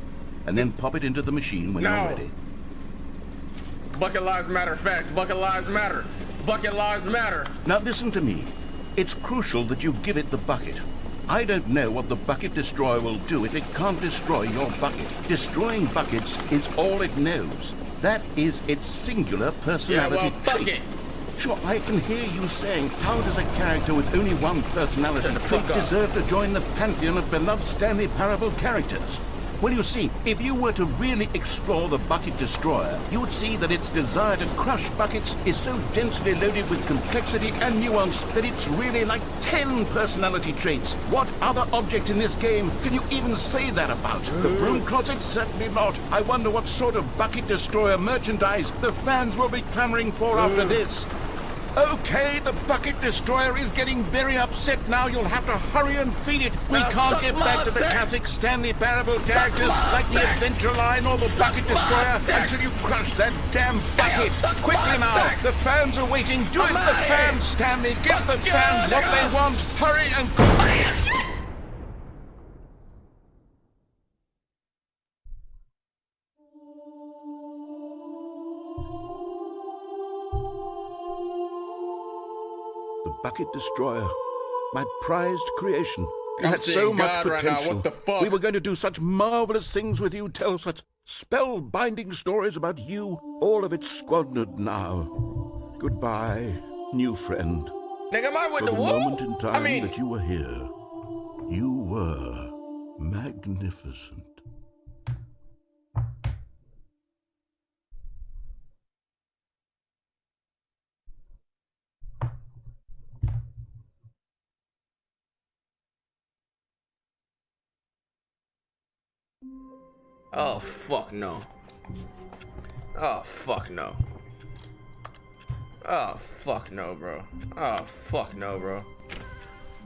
and then pop it into the machine when No. you're ready. Bucket lives matter. Facts. Bucket lives matter. Bucket lives matter. Now listen to me. It's crucial that you give it the bucket. I don't know what the Bucket Destroyer will do if it can't destroy your bucket. Destroying buckets is all it knows. That is its singular personality fuck trait. it. Sure, I can hear you saying, how does a character with only one personality Shut the trait fuck up. deserve to join the pantheon of beloved Stanley Parable characters? Well, you see, if you were to really explore the Bucket Destroyer, you would see that its desire to crush buckets is so densely loaded with complexity and nuance that it's really like 10 personality traits. What other object in this game can you even say that about? The Broom Closet? Certainly not. I wonder what sort of Bucket Destroyer merchandise the fans will be clamoring for after this. Okay, the Bucket Destroyer is getting very upset now. You'll have to hurry and feed it. We Now can't suck get my back to the dick. classic Stanley Parable Suck characters my like the dick. Adventure Line or the Suck Bucket my Destroyer dick. until you crush that damn bucket. suck Quickly my now. dick. The fans are waiting. Do I'm it for the outta fans, here. Stanley. Give Fuck the you, fans what nigga. they want. Hurry and... The Bucket Destroyer, my prized creation. You I'm had so seeing much God right now. potential. What the fuck? We were going to do such marvelous things with you, tell such spellbinding stories about you. All of it squandered now. Goodbye, new friend. Nigga, am I with For the the woo? moment in time I mean, that you were here, you were magnificent. oh fuck no. Oh fuck no. Oh fuck no, bro. Oh fuck no, bro.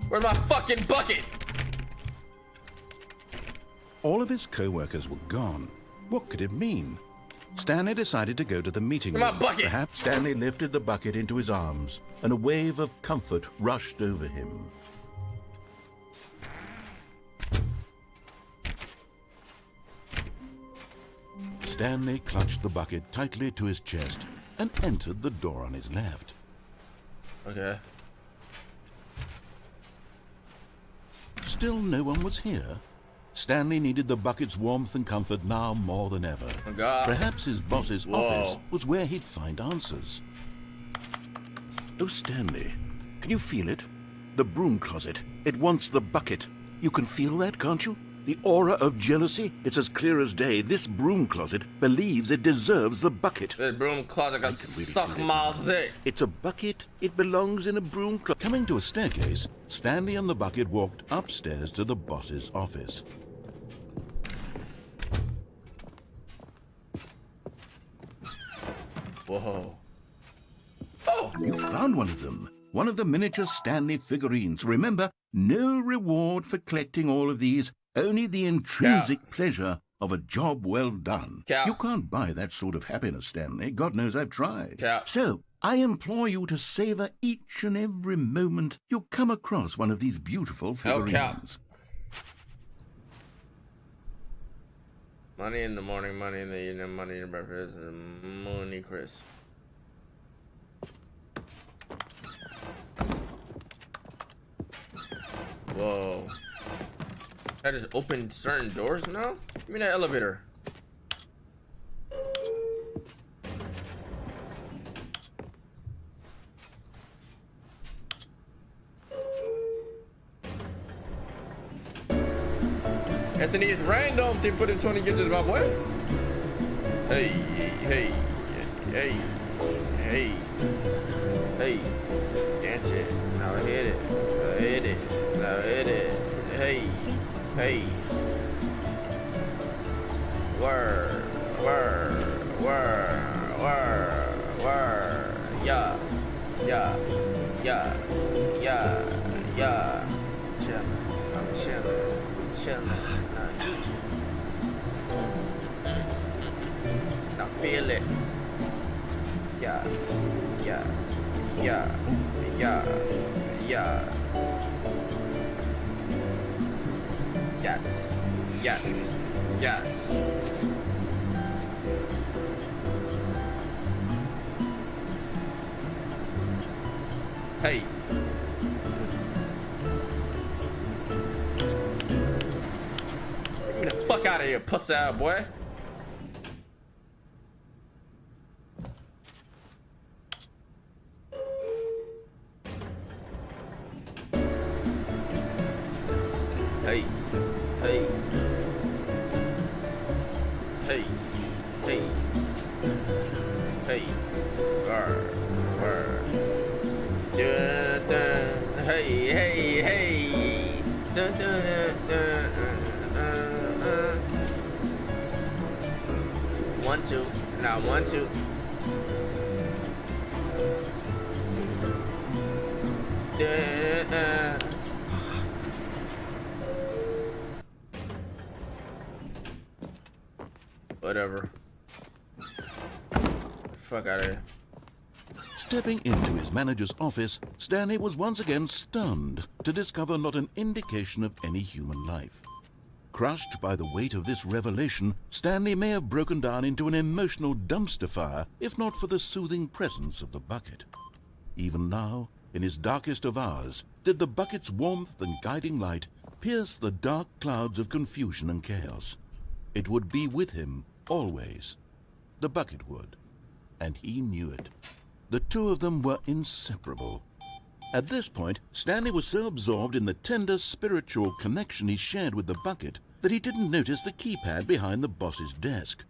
Where's my fucking bucket? All of his co-workers were gone. What could it mean? Stanley decided to go to the meeting room. My bucket! Perhaps Stanley lifted the bucket into his arms, and a wave of comfort rushed over him. Stanley clutched the bucket tightly to his chest and entered the door on his left. Okay. Still no one was here. Stanley needed the bucket's warmth and comfort now more than ever. Oh, God. Perhaps his boss's Whoa. office was where he'd find answers. Oh, Stanley, can you feel it? The broom closet. It wants the bucket. You can feel that, can't you? The aura of jealousy? It's as clear as day. This broom closet believes it deserves the bucket. This broom closet can I can really suck feel it. my dick. It's a bucket. It belongs in a broom closet. Coming to a staircase, Stanley and the bucket walked upstairs to the boss's office. Whoa. Oh! You found one of them. One of the miniature Stanley figurines. Remember, no reward for collecting all of these, only the intrinsic pleasure of a job well done. Cap. You can't buy that sort of happiness, Stanley. God knows I've tried. Cap. So, I implore you to savor each and every moment you come across one of these beautiful figurines. Cap. Money in the morning, money in the evening, money in breakfast, and money Chris. Whoa. I just opened certain doors now? Give me that elevator. Anthony, it's random. They put in 20 gauges, my boy. Hey, hey, hey, hey, hey. Dance it. Now hit it. Now hit it. Now hit it. Hey, hey. Word, word, word, word, word. Yeah, yeah, yeah, yeah, yeah. Chillin', I'm chillin', chillin'. Now feel it. Yeah, yeah, yeah, yeah, yeah. Yes, yes, yes. Hey. Get me the fuck out of here, pussy out boy. Hey, hey, hey, hey, hey, dun, dun. Hey, hey, hey, dun, dun, dun, dun, 1, 2, now 1, 2. Whatever. Fuck out of here. Stepping into his manager's office, Stanley was once again stunned to discover not an indication of any human life. Crushed by the weight of this revelation, Stanley may have broken down into an emotional dumpster fire if not for the soothing presence of the bucket. Even now, in his darkest of hours, did the bucket's warmth and guiding light pierce the dark clouds of confusion and chaos. It would be with him always. The bucket would, and he knew it. The two of them were inseparable. At this point, Stanley was so absorbed in the tender spiritual connection he shared with the bucket that he didn't notice the keypad behind the boss's desk.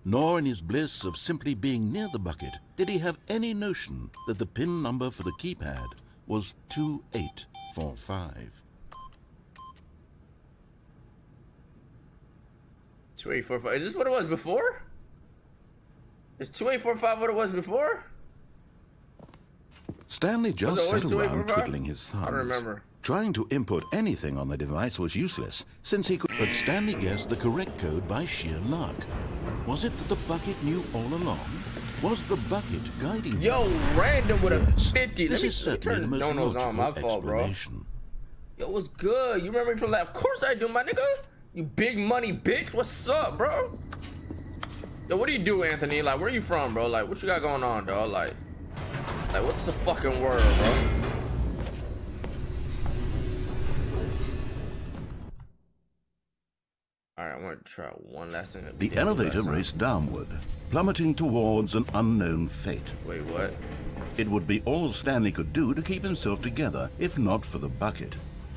Nor in his bliss of simply being near the bucket did he have any notion that the PIN number for the keypad was 2845. 2845. Is this what it was before? Is 2845 what it was before? Stanley just Was it sat always around 2845? twiddling his thumbs. I don't remember. Trying to input anything on the device was useless, since he could. But Stanley guessed the correct code by sheer luck. Was it that the bucket knew all along? Was the bucket guiding him? Yo, random with a Yes, 50. this is certainly the most donos on my logical fault, bro. explanation. Yo, what's good? You remember me from that? Of course I do, my nigga. You big money bitch. What's up, bro? Yo, what do you do, Anthony? Like, where you from, bro? Like, what you got going on, dog? Like, what's the fucking word, bro? Alright, I want to try one last thing. The elevator raced downward, plummeting towards an unknown fate. Wait, what? It would be all Stanley could do to keep himself together, if not for the bucket.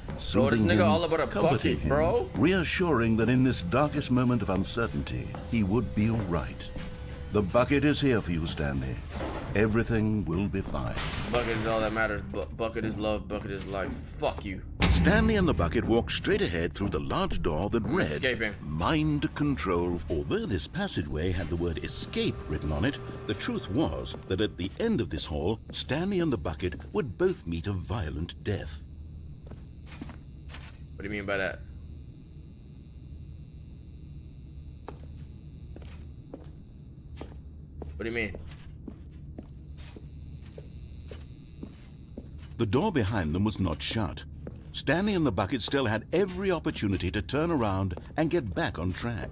Bro, this Soothing nigga him, all about a comforting bucket, him, bro. reassuring that in this darkest moment of uncertainty, he would be all right. The bucket is here for you, Stanley. Everything will be fine. Bucket is all that matters. Bucket is love. Bucket is life. Fuck you. Stanley and the bucket walked straight ahead through the large door that read escaping. Mind Control. Although this passageway had the word escape written on it, the truth was that at the end of this hall, Stanley and the bucket would both meet a violent death. What do you mean by that? What do you mean? The door behind them was not shut. Stanley and the bucket still had every opportunity to turn around and get back on track.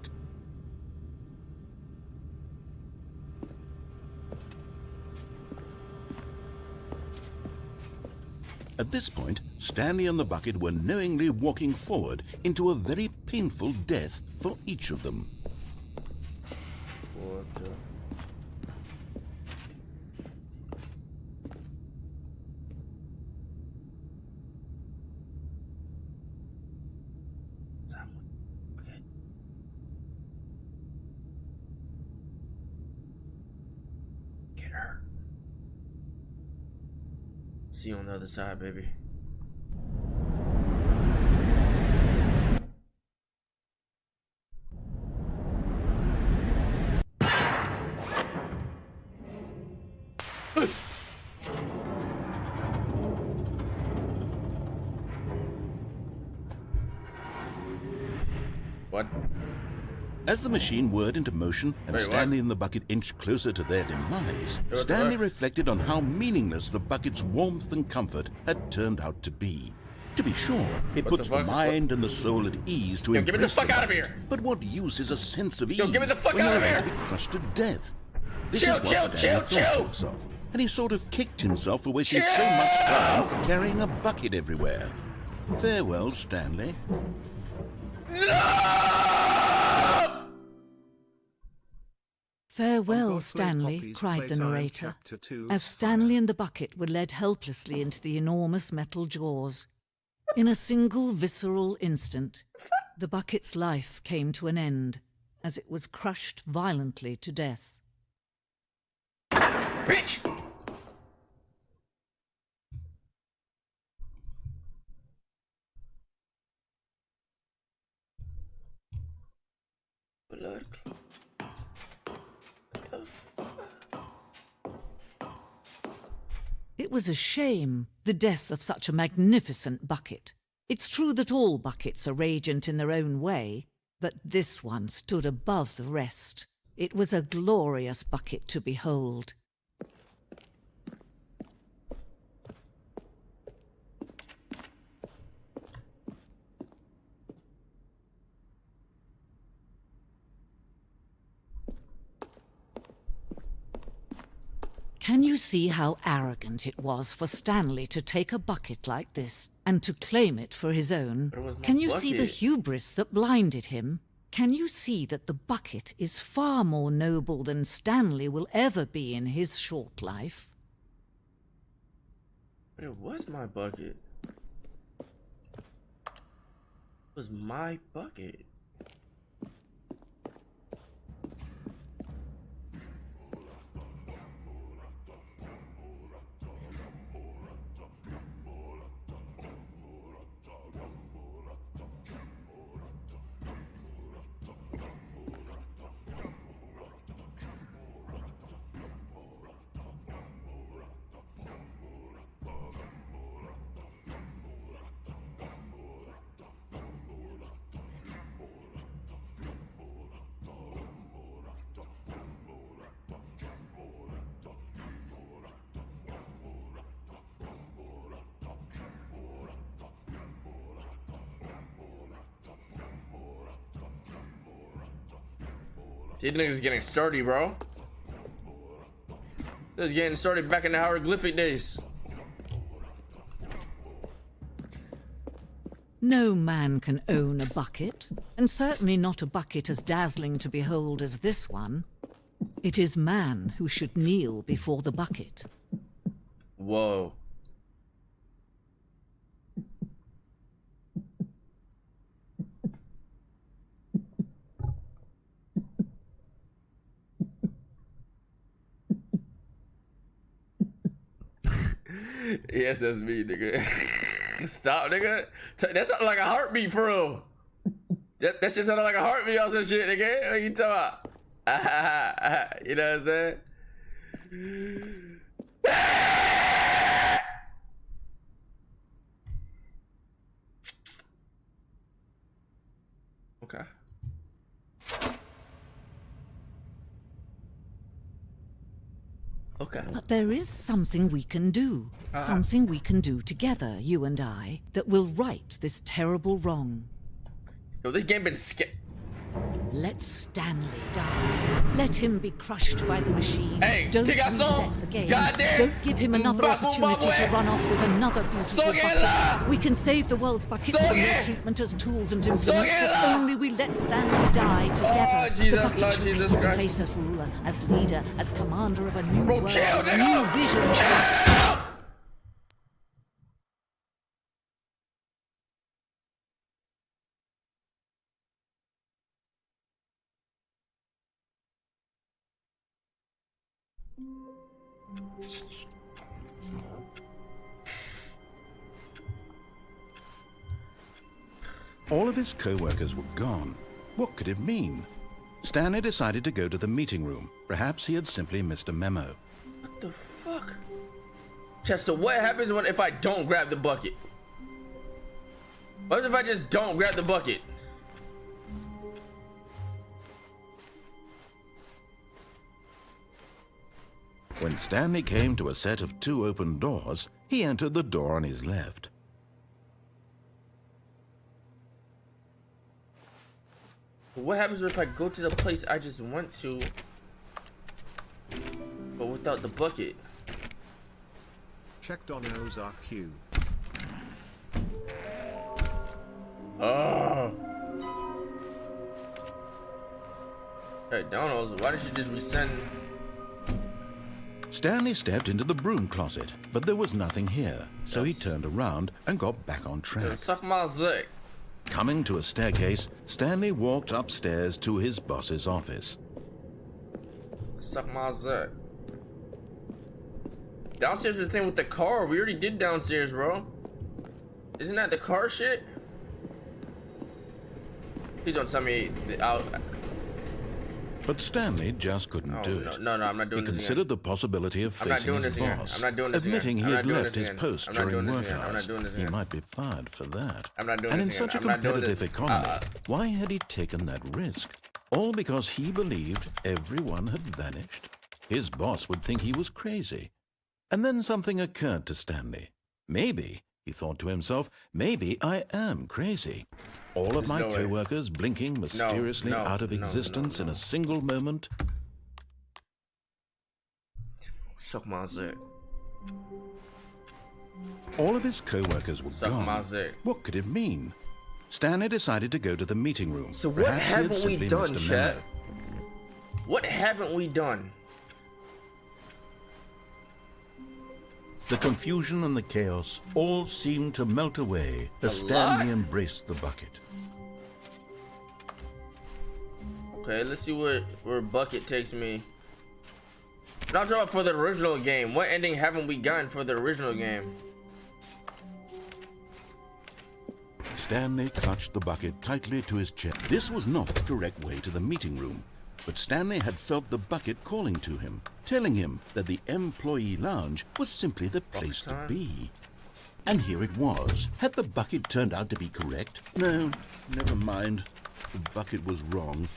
At this point, Stanley and the bucket were knowingly walking forward into a very painful death for each of them. What the... Okay. Get her. See you on the other side, baby. What? As the machine whirred into motion and Wait, Stanley what? and the bucket inched closer to their demise, What Stanley the- reflected on how meaningless the bucket's warmth and comfort had turned out to be. To be sure, it What puts the the fuck? mind and the soul at ease to Yo, get me the embrace fuck out of bucket. here! But what use is a sense of ease Yo, get me the fuck when out you're of about here! to be crushed to death? This Chill, is what chill, Stanley chill, thought to chill! himself, and he sort of kicked himself for wasting so much time carrying a bucket everywhere. Farewell, Stanley. Farewell, Stanley, cried the narrator, as Stanley and the bucket were led helplessly into the enormous metal jaws. In a single visceral instant, the bucket's life came to an end, as it was crushed violently to death. Bitch! Blood clot. What the fuck? It was a shame, the death of such a magnificent bucket. It's true that all buckets are radiant in their own way, but this one stood above the rest. It was a glorious bucket to behold. Can you see how arrogant it was for Stanley to take a bucket like this and to claim it for his own? But it was my Can you see the bucket. hubris that blinded him? Can you see that the bucket is far more noble than Stanley will ever be in his short life? But it was my bucket. It was my bucket. These niggas getting sturdy, bro. They're getting started back in the hieroglyphic days. No man can own a bucket, and certainly not a bucket as dazzling to behold as this one. It is man who should kneel before the bucket. Whoa. Yes, that's me, nigga. Stop, nigga. That sounded like a heartbeat, for real. That shit sounded like a heartbeat on some shit, nigga. What you talking about? You know what I'm saying? Okay. Okay. But there is something we can do. Something we can do together, you and I, that will right this terrible wrong. Yo, this game been skip. Let Stanley die. Let him be crushed by the machine. Hey, don't take us on. reset the game. Goddamn. Don't give him another opportunity to run off with another beautiful bucket. We can save the world's buckets from their treatment as tools and implements if only we let Stanley die together. Oh, Jesus, the bucket Lord should Jesus take his Christ. place as ruler, as leader, as commander of a new Bro, world, chill, a nigga. new vision. Chill. All of his co-workers were gone. What could it mean? Stanley decided to go to the meeting room. Perhaps he had simply missed a memo. What the fuck? Chester, what happens if I don't grab the bucket? What if I just don't grab the bucket? When Stanley came to a set of 2 open doors, he entered the door on his left. What happens if I go to the place I just went to, but without the bucket? Checked on Ozark Q. Oh. Hey, Donald's, why did you just resend? Stanley stepped into the broom closet, but there was nothing here, so he Yes. turned around and got back on track. Suck my zick. Coming to a staircase, Stanley walked upstairs to his boss's office. Suck my zick. Downstairs is the thing with the car. We already did downstairs, bro. Isn't that the car shit? Please don't tell me out. But Stanley just couldn't do it. No, I'm not doing He this considered again. the possibility of I'm not facing doing his this again. boss, I'm not doing this admitting again. he I'm had not doing left this his again. post I'm not during doing this work again. I'm not hours. doing this He again. might be fired for that. I'm not doing And this in again. such a I'm not doing competitive this. economy, why had he taken that risk? All because he believed everyone had vanished. His boss would think he was crazy. And then something occurred to Stanley. Maybe, he thought to himself, maybe I am crazy. All of my no way. co-workers blinking mysteriously no, out of no, existence in a single moment. Suck my zick. All of his co-workers were Suck my gone. zick. What could it mean? Stanley decided to go to the meeting room. So what Perhaps he had haven't we simply done, missed a memo. chat? What haven't we done? The confusion and the chaos all seemed to melt away as Stanley embraced the bucket. Okay, let's see where bucket takes me. No, I'm talking about for the original game. What ending haven't we gotten for the original game? Stanley clutched the bucket tightly to his chest. This was not the correct way to the meeting room, but Stanley had felt the bucket calling to him, telling him that the employee lounge was simply the place to be. And here it was. Had the bucket turned out to be correct? No, never mind. The bucket was wrong.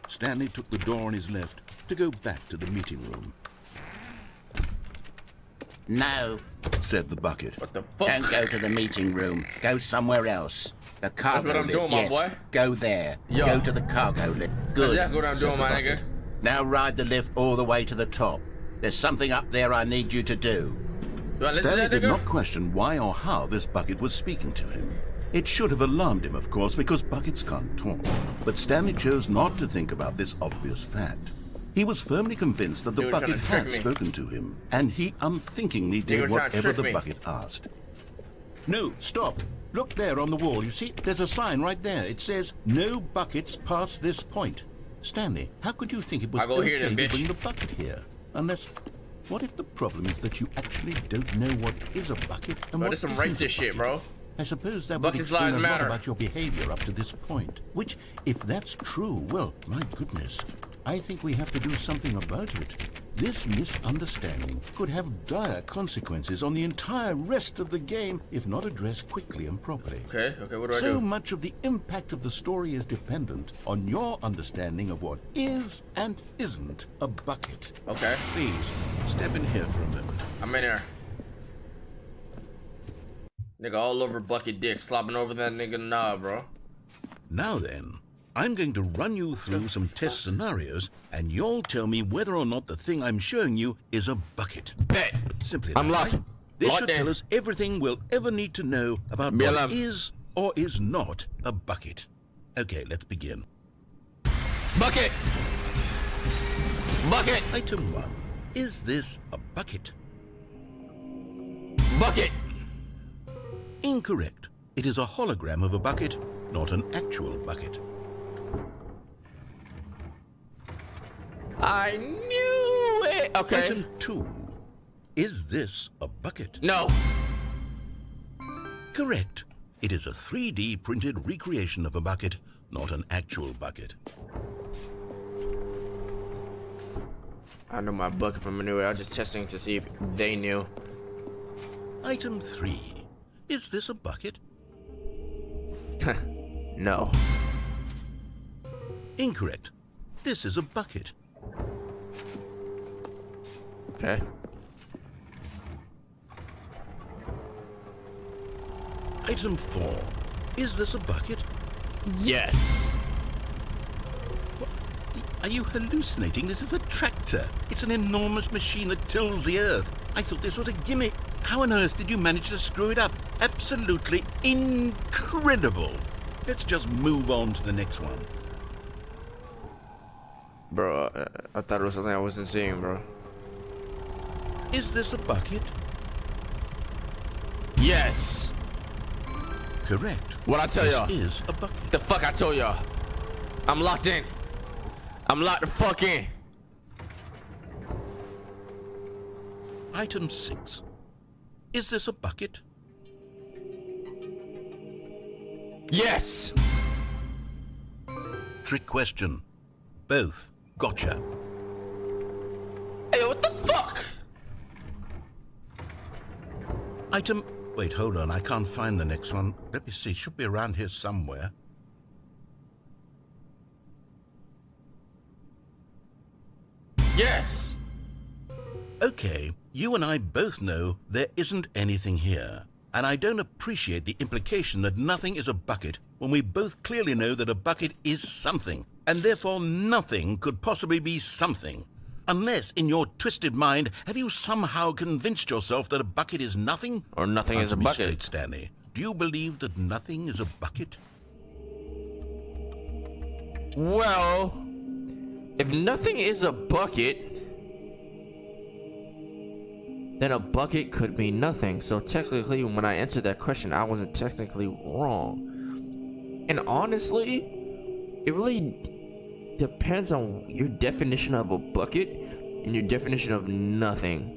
Stanley took the door on his left to go back to the meeting room. No, Said the bucket. What the fuck? don't go to the meeting room. Go somewhere else. The cargo what I'm lift, doing, my yes. boy. Go there. Yo. Go to the cargo lift. Good. Exactly what I'm said doing, the my bucket. nigga. Now ride the lift all the way to the top. There's something up there I need you to do. Do I listen Stanley to that did nigga? not question why or how this bucket was speaking to him. It should have alarmed him, of course, because buckets can't talk. But Stanley chose not to think about this obvious fact. He was firmly convinced that the He was trying bucket to trick had me. spoken to him, and he unthinkingly were did trying to whatever trick the me. bucket asked. No, stop. Look there on the wall. You see, there's a sign right there. It says, "No buckets past this point." Stanley, how could you think it was I go here okay then, to bitch. bring the bucket here? Unless, what if the problem is that you actually don't know what is a bucket and Bro, what this some isn't a racist shit, bucket? bro. I suppose that would Buckets explain lives a lot matter. about your behavior up to this point. Which, if that's true, well, my goodness, I think we have to do something about it. This misunderstanding could have dire consequences on the entire rest of the game if not addressed quickly and properly. Okay, what do I So do? much of the impact of the story is dependent on your understanding of what is and isn't a bucket. Okay, Please, step in here for a moment. I'm in there. Nigga all over bucket dick, slopping over that nigga knob, bro. Now then, I'm going to run you through some test scenarios, and you'll tell me whether or not the thing I'm showing you is a bucket. Bet. Simply I'm that, locked. right? This Locked should in. tell us everything we'll ever need to know about Be what alarmed. is or is not a bucket. Okay, let's begin. Bucket. Bucket. Item 1. Is this a bucket? Bucket. Incorrect. It is a hologram of a bucket, not an actual bucket. I knew it. Okay. Item 2. Is this a bucket? No. Correct. It is a 3D printed recreation of a bucket, not an actual bucket. I know my bucket from anywhere. I was just testing to see if they knew. Item 3. Is this a bucket? No. Incorrect. This is a bucket. Okay. Item 4. Is this a bucket? Yes. Are you hallucinating? This is a tractor. It's an enormous machine that tills the earth. I thought this was a gimmick. How on earth did you manage to screw it up? Absolutely incredible. Let's just move on to the next one. Bro, I thought it was something I wasn't seeing, bro. Is this a bucket? Yes. Correct. What I tell This y'all? is a bucket. The fuck I told y'all? I'm locked in. I'm locked the fuck in. Item 6. Is this a bucket? Yes. Trick question. Both. Gotcha. Hey, what the fuck? Item... Wait, hold on. I can't find the next one. Let me see. Should be around here somewhere. Yes. Okay, you and I both know there isn't anything here. And I don't appreciate the implication that nothing is a bucket when we both clearly know that a bucket is something. And therefore nothing could possibly be something. Unless, in your twisted mind, have you somehow convinced yourself that a bucket is nothing? Or nothing is Answer a me bucket. straight, Stanley. Do you believe that nothing is a bucket? Well, if nothing is a bucket, then a bucket could be nothing. So technically, when I answered that question, I wasn't technically wrong. And honestly, it really depends on your definition of a bucket and your definition of nothing.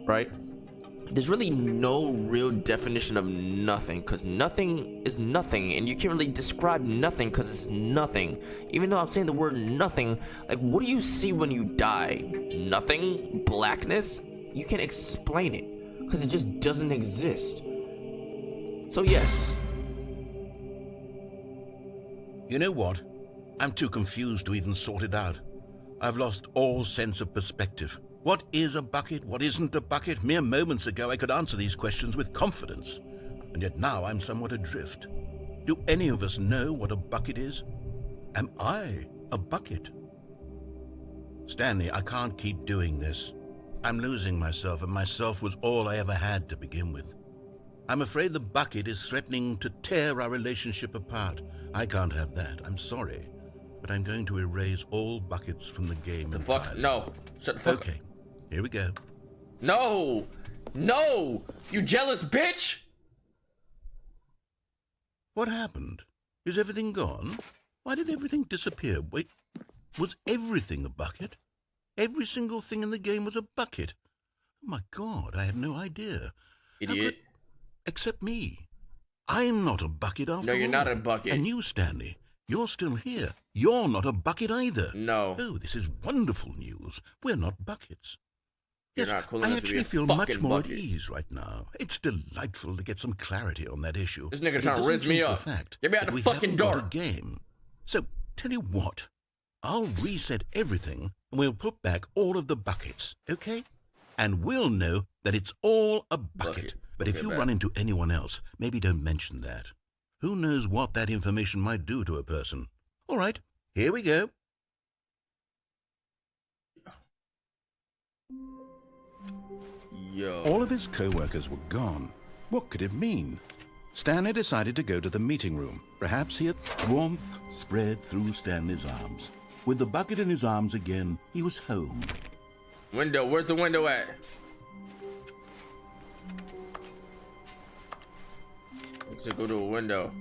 Right? There's really no real definition of nothing, because nothing is nothing, and you can't really describe nothing because it's nothing. Even though I'm saying the word nothing, like, what do you see when you die? Nothing? Blackness? You can't explain it because it just doesn't exist. So yes. You know what? I'm too confused to even sort it out. I've lost all sense of perspective. What is a bucket? What isn't a bucket? Mere moments ago I could answer these questions with confidence. And yet now I'm somewhat adrift. Do any of us know what a bucket is? Am I a bucket? Stanley, I can't keep doing this. I'm losing myself, and myself was all I ever had to begin with. I'm afraid the bucket is threatening to tear our relationship apart. I can't have that. I'm sorry. But I'm going to erase all buckets from the game. The fuck? entirely. No. Shut the fuck up. Okay, here we go. No! No! You jealous bitch! What happened? Is everything gone? Why did everything disappear? Wait, was everything a bucket? Every single thing in the game was a bucket. Oh my God, I had no idea. How Idiot. could- Except me. I'm not a bucket after all. No, you're not a bucket. And you, Stanley, you're still here. You're not a bucket either. No. Oh, this is wonderful news. We're not buckets. You're Yes, not cool I enough to be actually a feel much fucking more bucket. at ease right now. It's delightful to get some clarity on that issue. This nigga But it trying to doesn't rizz me change the up. fact Get me out that the we fucking haven't got door. a game. So, tell you what, I'll reset everything and we'll put back all of the buckets, okay? And we'll know that it's all a bucket. But if Okay, you bet. run into anyone else, maybe don't mention that. Who knows what that information might do to a person? All right, here we go. Yo. All of his co-workers were gone. What could it mean? Stanley decided to go to the meeting room. Perhaps he had... Warmth spread through Stanley's arms. With the bucket in his arms again, he was home. Window, where's the window at? Let's go to a window.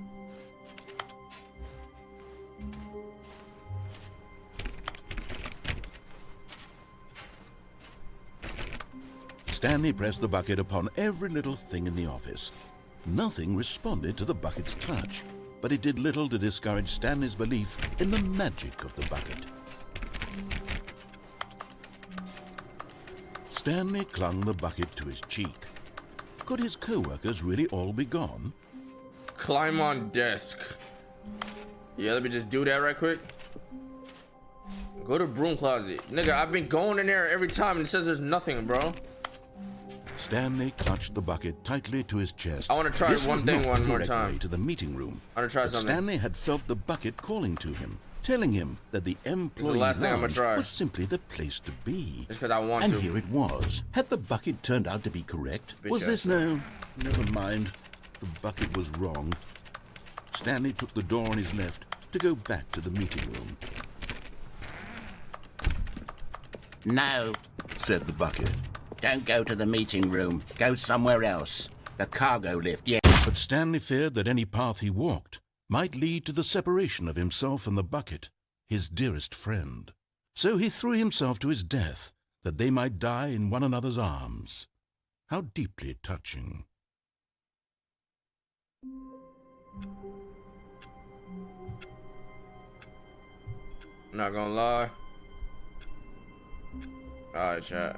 Stanley pressed the bucket upon every little thing in the office. Nothing responded to the bucket's touch, but it did little to discourage Stanley's belief in the magic of the bucket. Stanley clung the bucket to his cheek. Could his co-workers really all be gone? Climb on desk. Yeah, let me just do that right quick. Go to broom closet. Nigga, I've been going in there every time and it says there's nothing, bro. Stanley clutched the bucket tightly to his chest. I want to try one thing one more time. To the meeting room. I want to try something. Stanley had felt the bucket calling to him, telling him that the employee last thing I'm gonna try. was simply the place to be. Just because I want and to. Here it was. Had the bucket turned out to be correct? Bitch Was this ass. no? Never mind. The bucket was wrong. Stanley took the door on his left to go back to the meeting room. No, said the bucket. Don't go to the meeting room. Go somewhere else. The cargo lift, yeah. But Stanley feared that any path he walked might lead to the separation of himself and the bucket, his dearest friend. So he threw himself to his death, that they might die in one another's arms. How deeply touching. Not gonna lie. Alright, chat.